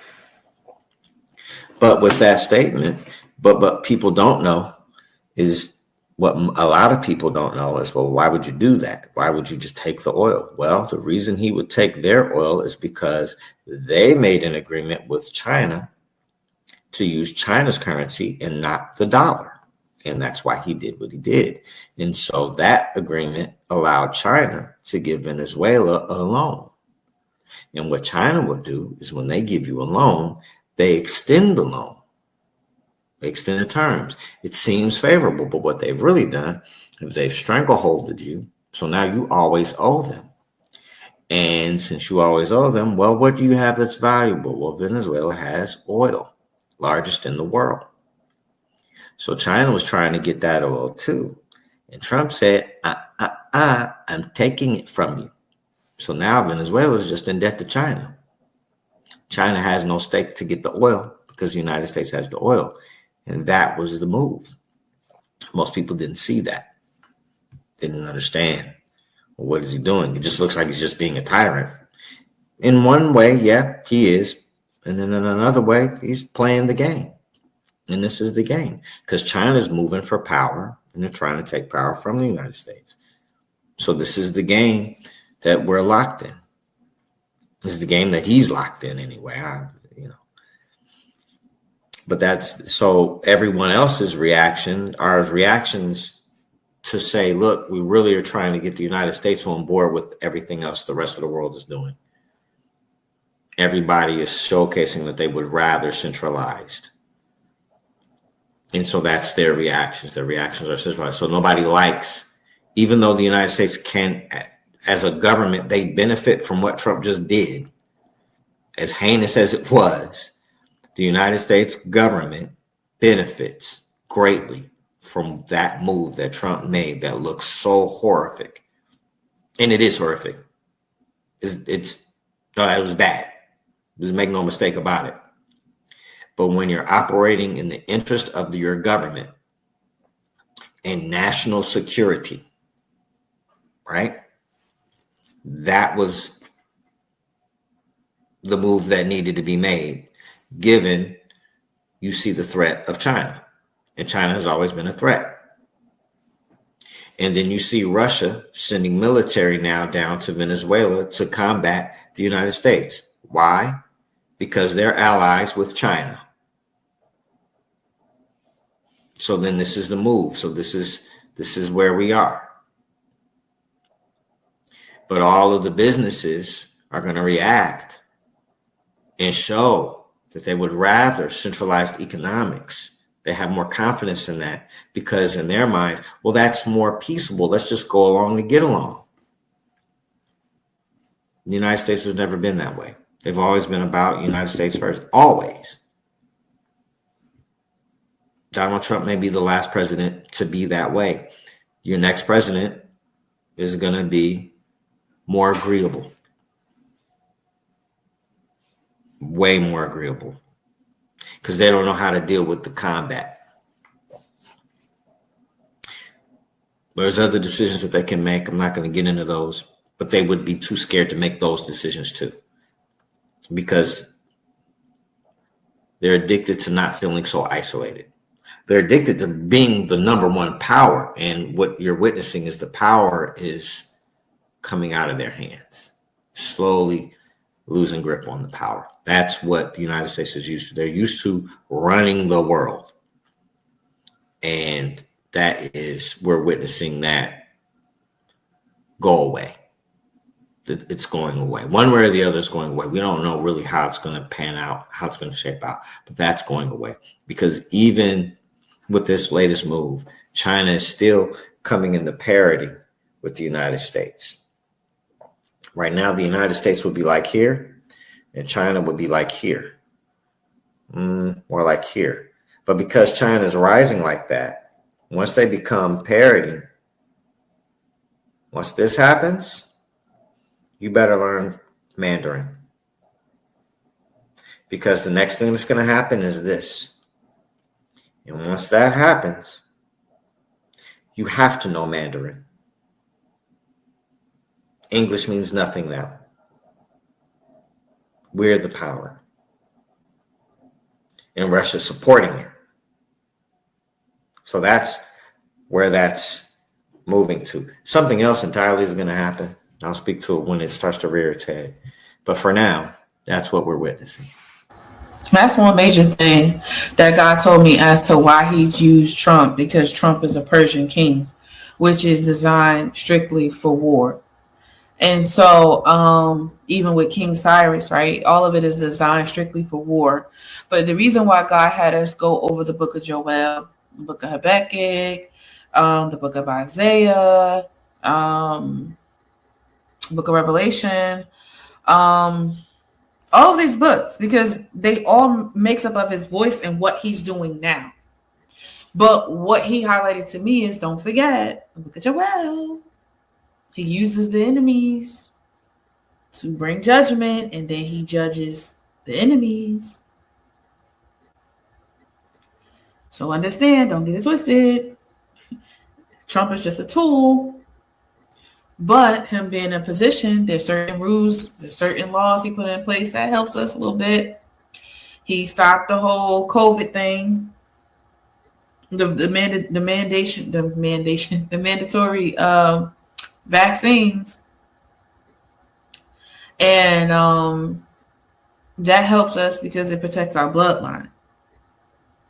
But with that statement, but people don't know is what a lot of people don't know is, well, why would you do that? Why would you just take the oil? Well, the reason he would take their oil is because they made an agreement with China to use China's currency and not the dollar. And that's why he did what he did. And so that agreement allowed China to give Venezuela a loan. And what China will do is when they give you a loan, they extend the loan. They extend the terms. It seems favorable, but what they've really done is they've strangleholded you. So now you always owe them. And since you always owe them, well, what do you have that's valuable? Well, Venezuela has oil, largest in the world. So China was trying to get that oil too. And Trump said, I'm taking it from you. So now Venezuela is just in debt to China. China has no stake to get the oil because the United States has the oil. And that was the move. Most people didn't see that. Didn't understand. Well, what is he doing? It just looks like he's just being a tyrant. In one way, yeah, he is. And then in another way, he's playing the game. And this is the game because China's moving for power and they're trying to take power from the United States. So this is the game that we're locked in. This is the game that he's locked in anyway. But that's so everyone else's reaction, our reactions to say, look, we really are trying to get the United States on board with everything else the rest of the world is doing. Everybody is showcasing that they would rather centralized. And so that's their reactions. Their reactions are centralized. So nobody likes, even though the United States can, as a government, they benefit from what Trump just did. As heinous as it was, the United States government benefits greatly from that move that Trump made that looks so horrific. And it is horrific. It was bad. Just make no mistake about it. But when you're operating in the interest of your government and national security, right? That was the move that needed to be made, given you see the threat of China. And China has always been a threat. And then you see Russia sending military now down to Venezuela to combat the United States. Why? Because they're allies with China. So then this is the move. So this is where we are. But all of the businesses are going to react and show that they would rather centralized economics. They have more confidence in that because in their minds, well, that's more peaceable. Let's just go along to get along. The United States has never been that way. They've always been about United States first, always. Donald Trump may be the last president to be that way. Your next president is going to be more agreeable. Way more agreeable. Because they don't know how to deal with the combat. There's other decisions that they can make. I'm not going to get into those. But they would be too scared to make those decisions too. Because they're addicted to not feeling so isolated. They're addicted to being the number one power. And what you're witnessing is the power is coming out of their hands. Slowly losing grip on the power. That's what the United States is used to. They're used to running the world. And that is, we're witnessing that go away. It's going away. One way or the other is going away. We don't know really how it's going to pan out, how it's going to shape out, but that's going away. Because even with this latest move, China is still coming into parity with the United States. Right now, the United States would be like here, and China would be like here. More like here. But because China is rising like that, once they become parity, once this happens, you better learn Mandarin. Because the next thing that's going to happen is this. And once that happens, you have to know Mandarin. English means nothing now. We're the power. And Russia's supporting it. So that's where that's moving to. Something else entirely is going to happen. I'll speak to it when it starts to rear its head. But for now, that's what we're witnessing. That's one major thing that God told me as to why he used Trump, because Trump is a Persian king, which is designed strictly for war. And so, even with King Cyrus, right, all of it is designed strictly for war. But the reason why God had us go over the book of Joel, the book of Habakkuk, the book of Isaiah, book of Revelation, all of these books, because they all makes up of his voice and what he's doing now. But what he highlighted to me is, don't forget, look at Joel. He uses the enemies to bring judgment, and then he judges the enemies. So understand, don't get it twisted. Trump is just a tool, but him being in position, there's certain rules, there's certain laws he put in place that helps us a little bit. He stopped the whole COVID thing, the mandatory vaccines, and that helps us because it protects our bloodline,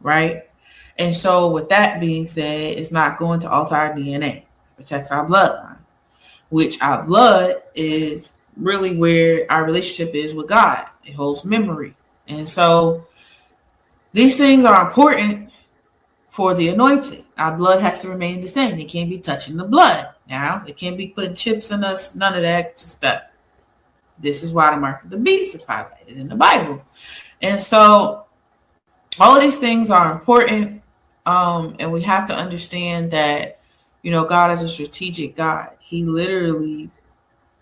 right? And so with that being said, it's not going to alter our DNA. It protects our bloodline, which our blood is really where our relationship is with God. It holds memory. And so these things are important for the anointed. Our blood has to remain the same. It can't be touching the blood. Now, it can't be putting chips in us, none of that stuff. This is why the mark of the beast is highlighted in the Bible. And so all of these things are important. And we have to understand that, God is a strategic God. He literally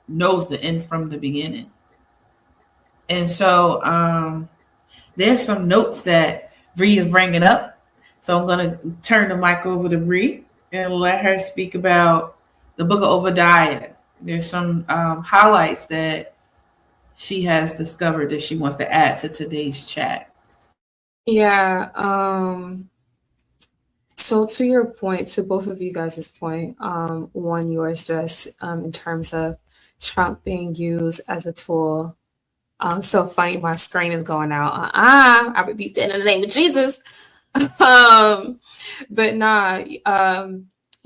knows the end from the beginning. And so there's some notes that Bree is bringing up. So I'm going to turn the mic over to Bree and let her speak about the book of Obadiah. There's some highlights that she has discovered that she wants to add to today's chat. Yeah. So to your point, to both of you guys' point, one, yours just in terms of Trump being used as a tool. So funny, my screen is going out. I rebuke that in the name of Jesus. But nah,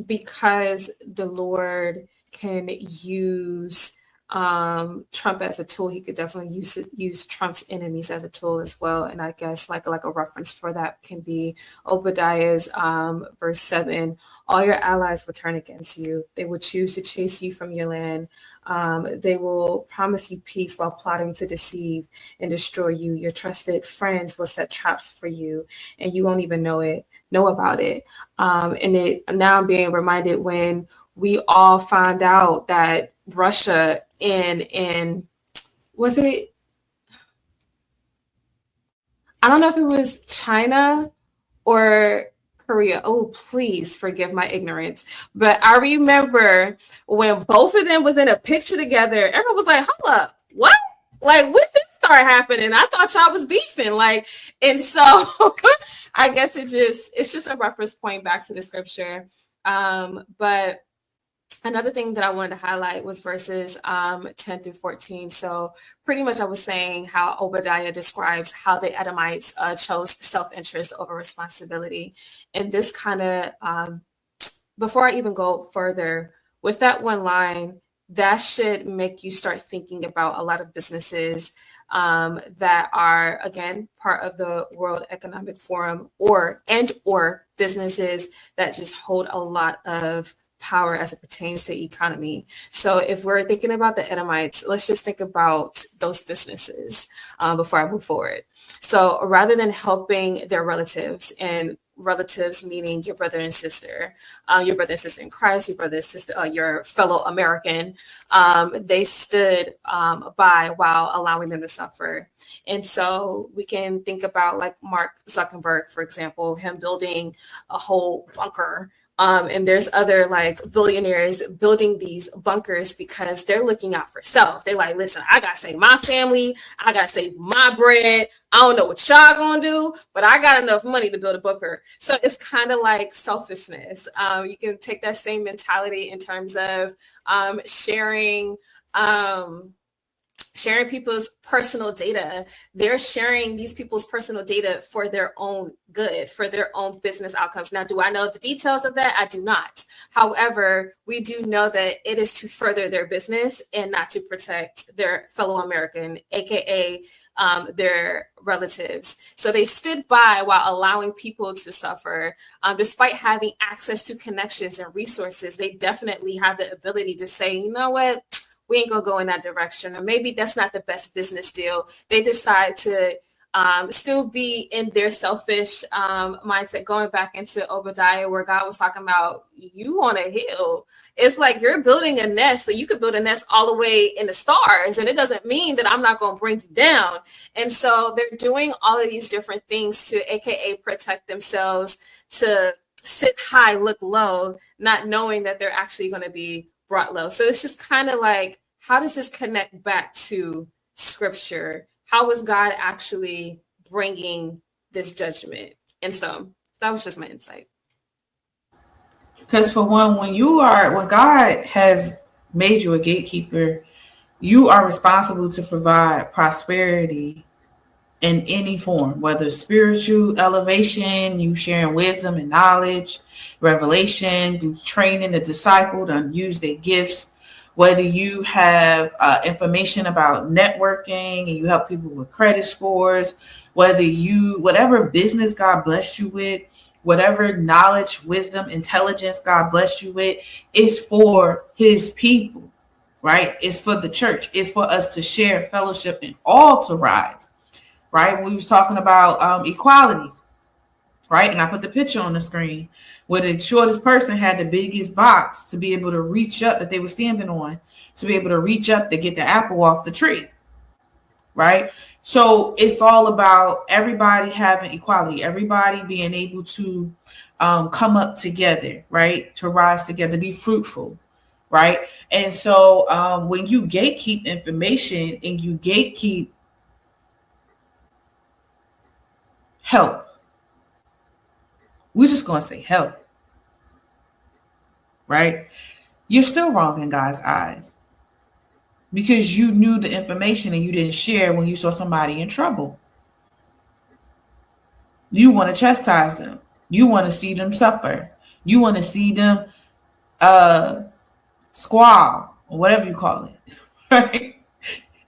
because the Lord can use Trump as a tool, he could definitely use Trump's enemies as a tool as well. And I guess like a reference for that can be Obadiah's verse 7. All your allies will turn against you. They will choose to chase you from your land. They will promise you peace while plotting to deceive and destroy you. Your trusted friends will set traps for you, and you won't even know about it. And now I'm being reminded when we all find out that Russia and was it? I don't know if it was China or Korea. Oh, please forgive my ignorance. But I remember when both of them was in a picture together, everyone was like, hold up, what? Like, when did this start happening? I thought y'all was beefing. Like, and so I guess it's just a reference point back to the scripture. But another thing that I wanted to highlight was verses 10 through 14. So pretty much I was saying how Obadiah describes how the Edomites chose self-interest over responsibility. And this kind of, before I even go further, with that one line, that should make you start thinking about a lot of businesses that are, again, part of the World Economic Forum or businesses that just hold a lot of power as it pertains to economy. So if we're thinking about the Edomites, let's just think about those businesses before I move forward. So rather than helping their relatives, and relatives meaning your brother and sister in Christ, your brother and sister, your fellow American, they stood by while allowing them to suffer. And so we can think about like Mark Zuckerberg, for example, him building a whole bunker. And there's other like billionaires building these bunkers because they're looking out for self. They're like, listen, I got to save my family. I got to save my bread. I don't know what y'all going to do, but I got enough money to build a bunker. So it's kind of like selfishness. You can take that same mentality in terms of sharing sharing people's personal data. They're sharing these people's personal data for their own good, for their own business outcomes. Now, do I know the details of that? I do not. However, we do know that it is to further their business and not to protect their fellow American, aka their relatives. So they stood by while allowing people to suffer. Despite having access to connections and resources, they definitely have the ability to say, you know what, we ain't gonna go in that direction, or maybe that's not the best business deal. They decide to still be in their selfish mindset, going back into Obadiah, where God was talking about, you on a hill. It's like you're building a nest, so you could build a nest all the way in the stars, and it doesn't mean that I'm not going to bring you down. And so they're doing all of these different things to AKA protect themselves, to sit high, look low, not knowing that they're actually going to be brought low. So it's just kind of like, how does this connect back to scripture? How is God actually bringing this judgment? And so that was just my insight. Because for one, when God has made you a gatekeeper, you are responsible to provide prosperity in any form, whether spiritual elevation, you sharing wisdom and knowledge, revelation, you training the disciple to use their gifts, whether you have information about networking and you help people with credit scores, whatever business God blessed you with, whatever knowledge, wisdom, intelligence God blessed you with, is for his people, right? It's for the church. It's for us to share fellowship and all to rise, right? We was talking about equality, right? And I put the picture on the screen where the shortest person had the biggest box to be able to reach up, that they were standing on, to be able to reach up to get the apple off the tree, right? So it's all about everybody having equality, everybody being able to come up together, right? To rise together, be fruitful, right? And so when you gatekeep information and you gatekeep help, we're just going to say help, right? You're still wrong in God's eyes because you knew the information and you didn't share when you saw somebody in trouble. You want to chastise them. You want to see them suffer. You want to see them squall, or whatever you call it, right?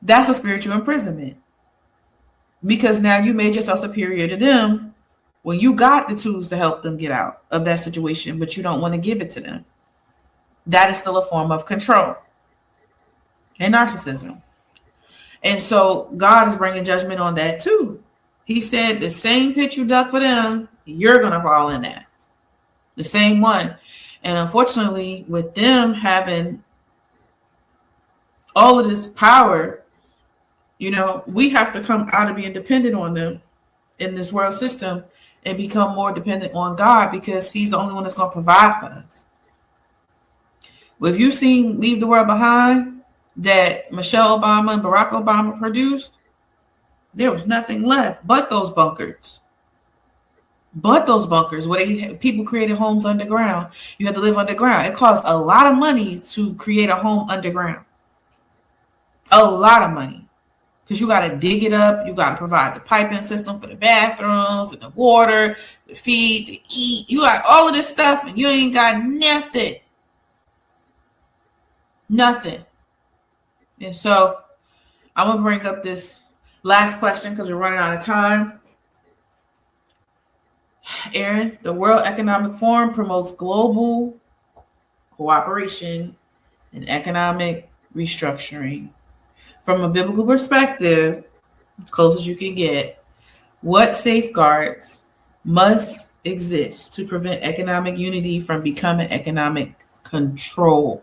That's a spiritual imprisonment because now you made yourself superior to them when you got the tools to help them get out of that situation, but you don't want to give it to them. That is still a form of control and narcissism. And so God is bringing judgment on that too. He said the same pit you dug for them, you're going to fall in that. The same one. And unfortunately, with them having all of this power, we have to come out of being dependent on them in this world system and become more dependent on God because he's the only one that's going to provide for us. Well, if you've seen Leave the World Behind that Michelle Obama and Barack Obama produced, there was nothing left but those bunkers. Where people created homes underground. You had to live underground. It costs a lot of money to create a home underground. A lot of money. Because you got to dig it up. You got to provide the piping system for the bathrooms and the water, the feed, the eat. You got all of this stuff and you ain't got nothing. Nothing. And so I'm going to bring up this last question because we're running out of time. Aaron, the World Economic Forum promotes global cooperation and economic restructuring. From a biblical perspective, as close as you can get, what safeguards must exist to prevent economic unity from becoming economic control?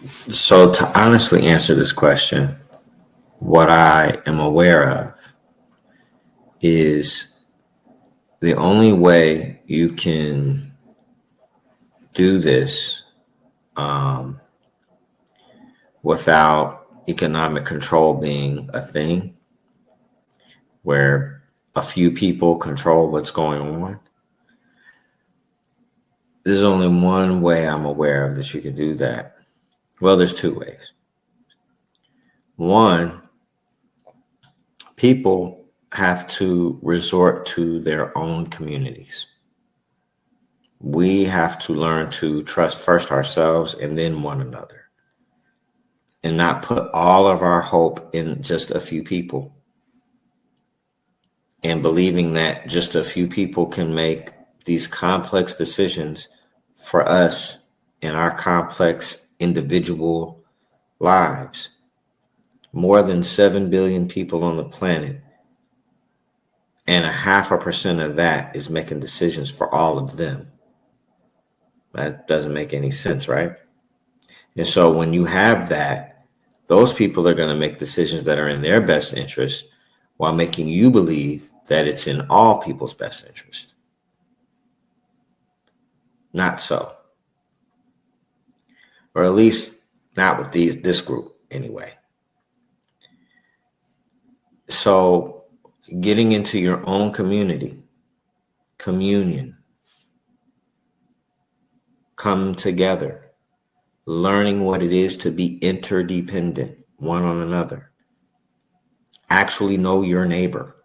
So to honestly answer this question, what I am aware of is the only way you can do this without economic control being a thing where a few people control what's going on. There's only one way I'm aware of that you can do that. Well, there's two ways. One, people have to resort to their own communities. We have to learn to trust first ourselves and then one another, and not put all of our hope in just a few people, and believing that just a few people can make these complex decisions for us in our complex individual lives. More than 7 billion people on the planet, and 0.5% of that is making decisions for all of them. That doesn't make any sense, right? And so when you have that, those people are going to make decisions that are in their best interest, while making you believe that it's in all people's best interest. Not so. Or at least not with this group anyway. So getting into your own community, communion, come together, learning what it is to be interdependent one on another. Actually know your neighbor.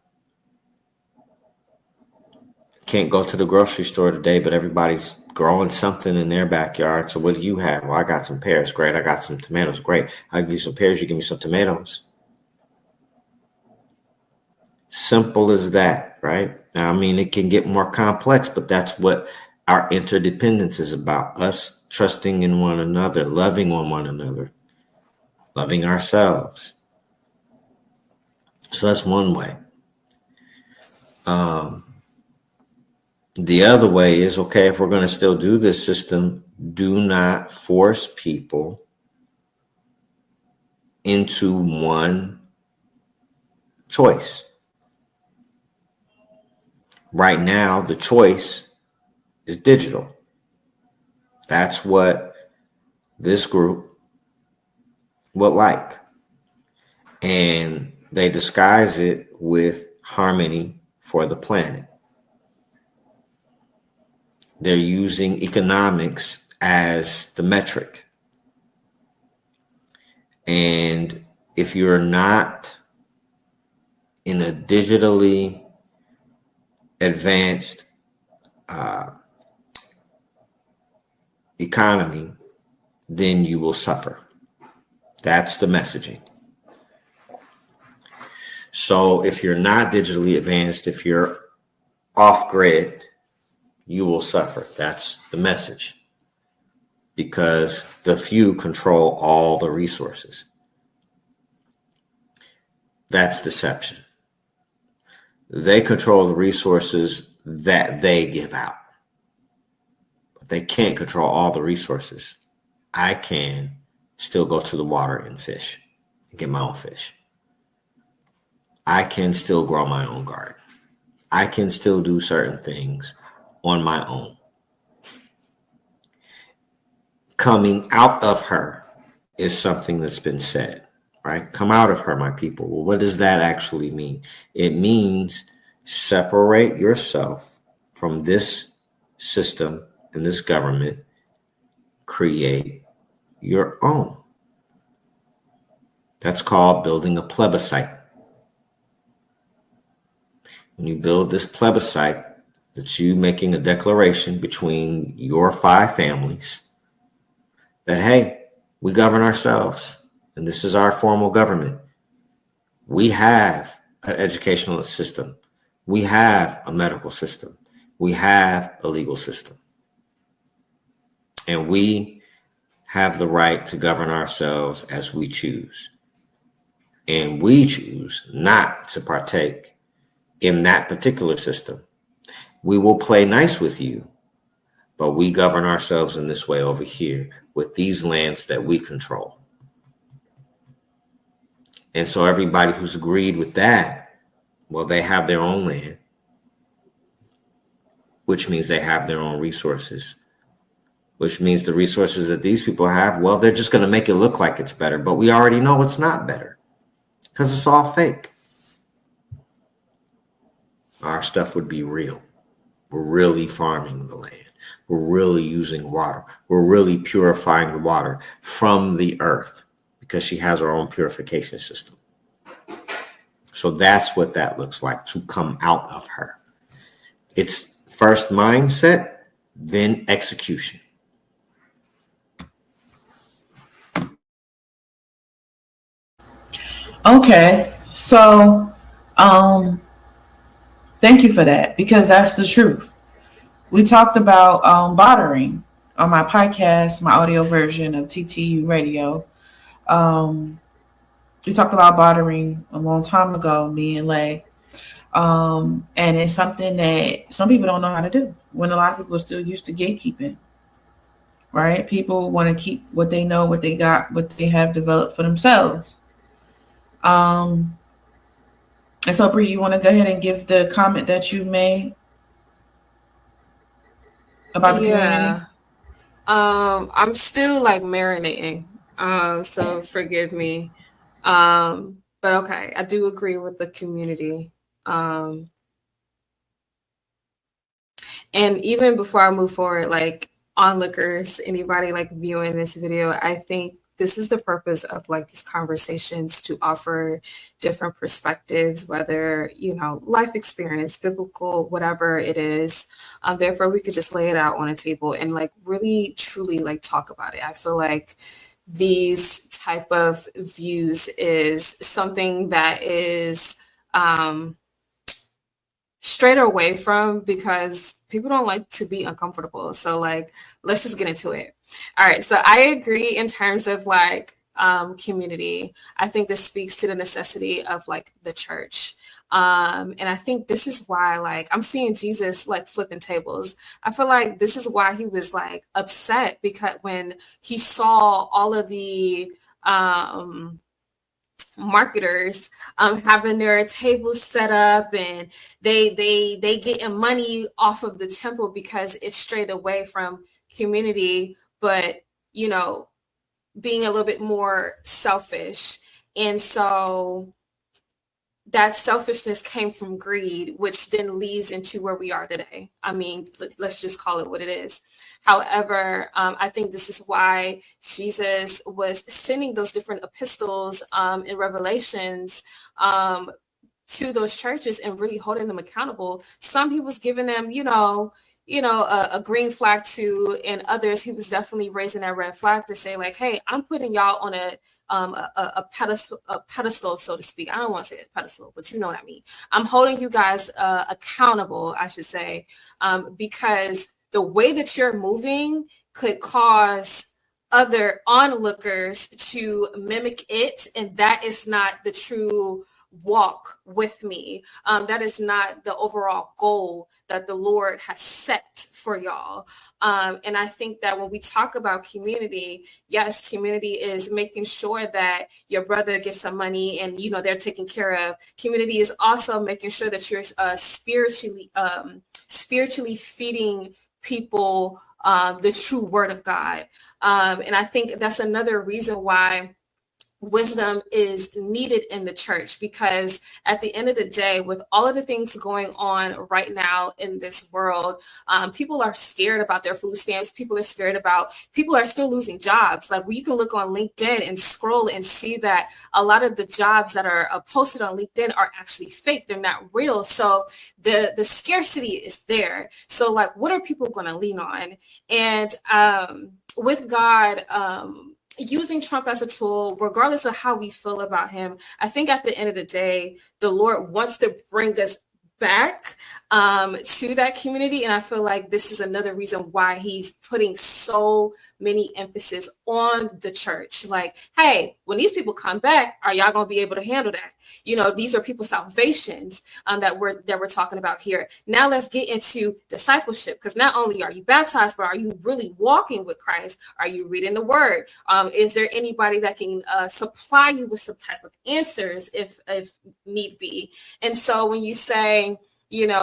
Can't go to the grocery store today, but everybody's growing something in their backyard. So what do you have? Well, I got some pears. Great. I got some tomatoes. Great. I'll give you some pears. You give me some tomatoes. Simple as that, right? Now, I mean, it can get more complex, but that's what our interdependence is about. Us trusting in one another, loving on one another, loving ourselves. So that's one way. The other way is, okay, if we're going to still do this system, do not force people into one choice. Right now, the choice is digital. That's what this group would like. And they disguise it with harmony for the planet. They're using economics as the metric. And if you're not in a digitally advanced economy, then you will suffer. That's the messaging. So if you're not digitally advanced, if you're off grid, you will suffer. That's the message. Because the few control all the resources. That's deception. They control the resources that they give out. But they can't control all the resources. I can still go to the water and fish and get my own fish. I can still grow my own garden. I can still do certain things on my own. Coming out of her is something that's been said, right? Come out of her, my people. Well, what does that actually mean? It means separate yourself from this system and this government. Create your own. That's called building a plebiscite. When you build this plebiscite, that's you making a declaration between your 5 families that, hey, we govern ourselves, and this is our formal government. We have an educational system. We have a medical system. We have a legal system. And we have the right to govern ourselves as we choose. And we choose not to partake in that particular system. We will play nice with you, but we govern ourselves in this way over here with these lands that we control. And so everybody who's agreed with that, well, they have their own land, which means they have their own resources, which means the resources that these people have, well, they're just going to make it look like it's better, but we already know it's not better because it's all fake. Our stuff would be real. We're really farming the land. We're really using water. We're really purifying the water from the earth because she has her own purification system. So that's what that looks like to come out of her. It's first mindset, then execution. Okay, so thank you for that, because that's the truth. We talked about bartering on my podcast, my audio version of TTU Radio. We talked about bartering a long time ago, me and Lay. And it's something that some people don't know how to do, when a lot of people are still used to gatekeeping, right? People want to keep what they know, what they got, what they have developed for themselves. And so, Bree, you want to go ahead and give the comment that you made about the community? I'm still like marinating. So forgive me. But okay, I do agree with the community. And even before I move forward, like onlookers, anybody like viewing this video, I think this is the purpose of like these conversations, to offer different perspectives, whether, you know, life experience, biblical, whatever it is. Therefore, we could just lay it out on a table and like really, truly like talk about it. I feel like these type of views is something that is straight away from, because people don't like to be uncomfortable. So like, let's just get into it. All right. So I agree in terms of like community. I think this speaks to the necessity of like the church. And I think this is why, like, I'm seeing Jesus like flipping tables. I feel like this is why he was like upset, because when he saw all of the marketers having their tables set up, and they getting money off of the temple because it's straight away from community, but you know, being a little bit more selfish. And so that selfishness came from greed, which then leads into where we are today. I mean, let's just call it what it is. However, I think this is why Jesus was sending those different epistles in Revelations to those churches and really holding them accountable. Some he was giving them, a green flag to, and others he was definitely raising that red flag to say like, hey, I'm putting y'all on a pedestal, so to speak. I don't want to say a pedestal, but you know what I mean. I'm holding you guys accountable, I should say, because the way that you're moving could cause other onlookers to mimic it, and that is not the true walk with me. That is not the overall goal that the Lord has set for y'all. And I think that when we talk about community, yes, community is making sure that your brother gets some money and they're taken care of. Community is also making sure that you're spiritually feeding people the true word of God. And I think that's another reason why wisdom is needed in the church, because at the end of the day, with all of the things going on right now in this world, people are scared about their food stamps. People are still losing jobs. Like, you can look on LinkedIn and scroll and see that a lot of the jobs that are posted on LinkedIn are actually fake. They're not real. So the scarcity is there. So like, what are people going to lean on? And with God, using Trump as a tool, regardless of how we feel about him, I think at the end of the day, the Lord wants to bring us back to that community. And I feel like this is another reason why he's putting so many emphasis on the church. Like, hey, when these people come back, are y'all going to be able to handle that? These are people's salvations that we're talking about here. Now let's get into discipleship, because not only are you baptized, but are you really walking with Christ? Are you reading the word? Is there anybody that can supply you with some type of answers if need be? And so when you say,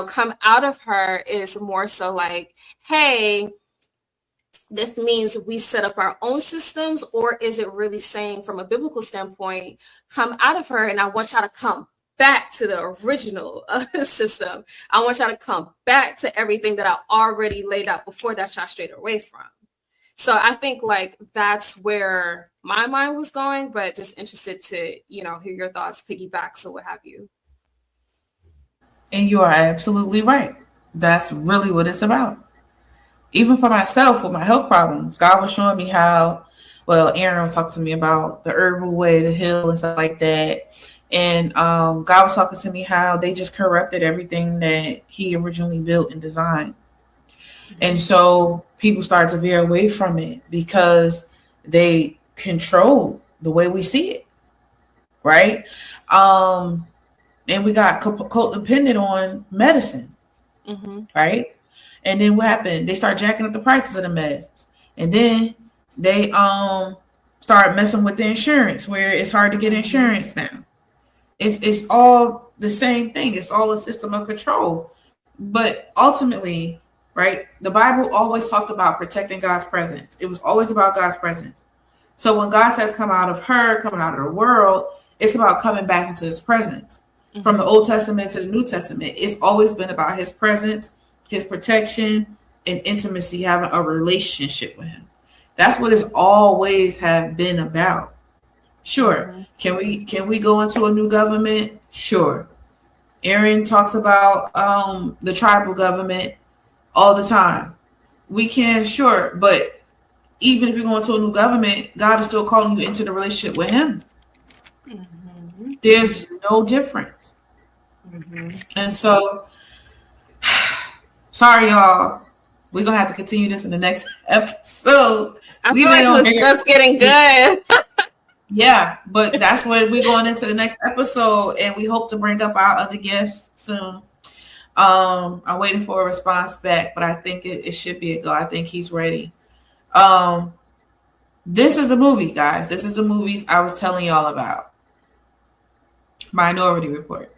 come out of her, is more so like, hey, this means we set up our own systems? Or is it really saying, from a biblical standpoint, come out of her and I want y'all to come back to the original system. I want y'all to come back to everything that I already laid out before that y'all strayed away from. So I think like that's where my mind was going, but just interested to, hear your thoughts, piggybacks or what have you. And you are absolutely right. That's really what it's about. Even for myself with my health problems, God was showing me how, well, Aaron was talking to me about the herbal way to heal and stuff like that. And God was talking to me how they just corrupted everything that he originally built and designed. And so people started to veer away from it because they control the way we see it. Right. And we got codependent on medicine. Right. And then what happened? They start jacking up the prices of the meds. And then they start messing with the insurance where it's hard to get insurance now. It's all the same thing. It's all a system of control. But ultimately, right, the Bible always talked about protecting God's presence. It was always about God's presence. So when God says come out of her, coming out of the world, it's about coming back into his presence. From the Old Testament to the New Testament, it's always been about his presence, his protection, and intimacy, having a relationship with him. That's what it's always have been about. Sure. Can we go into a new government? Sure. Aaron talks about the tribal government all the time. We can, sure, but even if you go into a new government, God is still calling you into the relationship with him. There's no difference. And so, sorry, y'all. We're going to have to continue this in the next episode. I feel like it was just getting good. Yeah, but that's when we're going into the next episode, and we hope to bring up our other guests soon. I'm waiting for a response back, but I think it should be a go. I think he's ready. This is the movie, guys. This is the movies I was telling y'all about. Minority Report.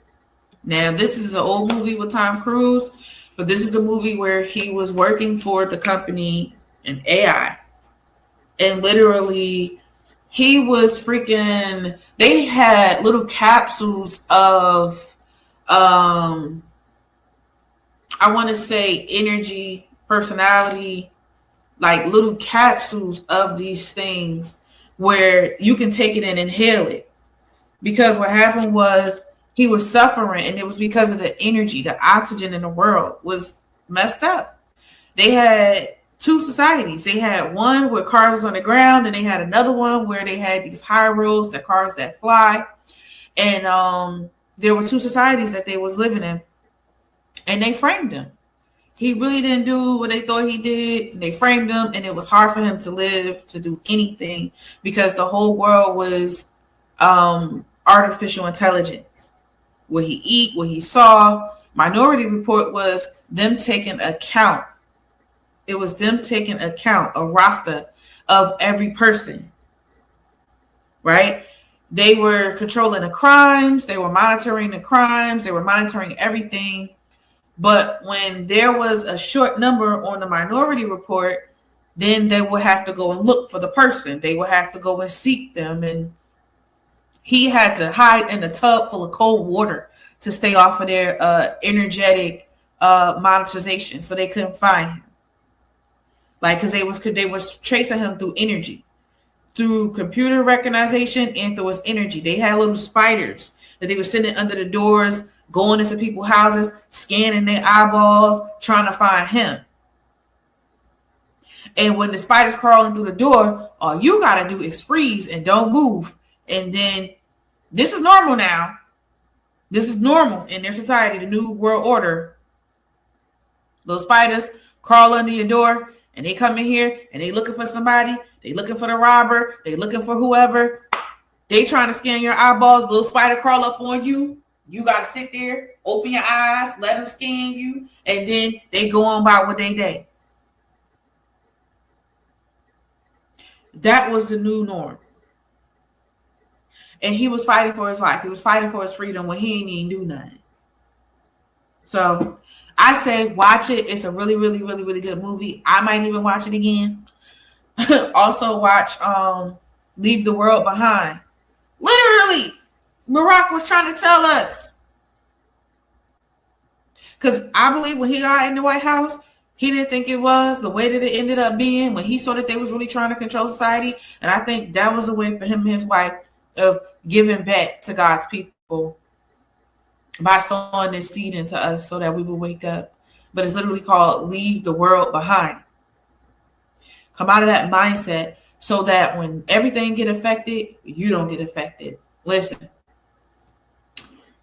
Now, this is an old movie with Tom Cruise, but this is the movie where he was working for the company in AI. And literally, he was freaking, they had little capsules of, I want to say energy, personality, like little capsules of these things where you can take it and inhale it. Because what happened was he was suffering, and it was because of the energy, the oxygen in the world was messed up. They had two societies. They had one where cars was on the ground, and they had another one where they had these high roads, the cars that fly. And there were two societies that they was living in, and they framed him. He really didn't do what they thought he did. They framed him, and it was hard for him to live, to do anything, because the whole world was artificial intelligence. What he eat, what he saw. Minority Report was them taking account. It was them taking account, a roster of every person, right? They were controlling the crimes. They were monitoring the crimes. They were monitoring everything. But when there was a short number on the Minority Report, then they would have to go and look for the person. They would have to go and seek them. And he had to hide in a tub full of cold water to stay off of their energetic monetization, so they couldn't find him. Like, because they was tracing him through energy, through computer recognition, and through his energy. They had little spiders that they were sitting under the doors, going into people's houses, scanning their eyeballs, trying to find him. And when the spider's crawling through the door, all you got to do is freeze and don't move. And then this is normal now. This is normal in their society, the New World Order. Those spiders crawl under your door, and they come in here, and they looking for somebody. They looking for the robber. They looking for whoever. They trying to scan your eyeballs. Little spider crawl up on you. You got to sit there, open your eyes, let them scan you, and then they go on about what they day. That was the new norm. And he was fighting for his life. He was fighting for his freedom when he ain't even do nothing. So I say watch it. It's a really, really, really, really good movie. I might even watch it again. Also watch Leave the World Behind. Literally, Barack was trying to tell us. Because I believe when he got in the White House, He didn't think it was the way that it ended up being when he saw that they was really trying to control society. And I think that was a way for him and his wife of giving back to God's people by sowing this seed into us so that we will wake up. But it's literally called leave the world behind. Come out of that mindset so that when everything get affected, you don't get affected. Listen,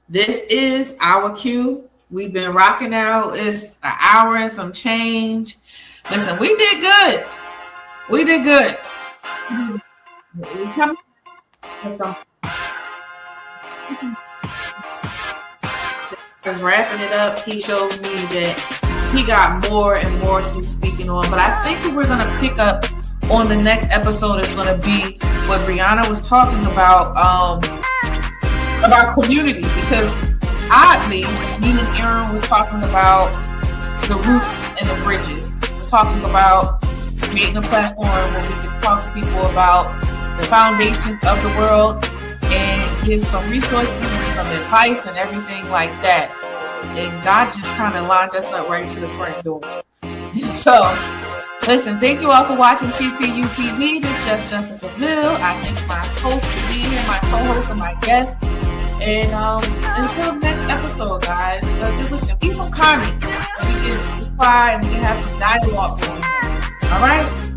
this is our cue. We've been rocking out. It's an hour and some change. Listen, we did good. We did good. We come was wrapping it up. He showed me that he got more and more to be speaking on. But I think that we're going to pick up on the next episode is going to be what Brianna was talking about community, because oddly, me and Aaron was talking about the roots and the bridges. We're talking about creating a platform where we can talk to people about the foundations of the world and give some resources and some advice and everything like that. And God just kind of lined us up right to the front door. So, listen, thank you all for watching TTUTD. This is just Jessica Ville. I thank my host for being here, my co-host, and my guest. And until next episode, guys, just listen, leave some comments. We can reply and we can have some dialogue going on. All right?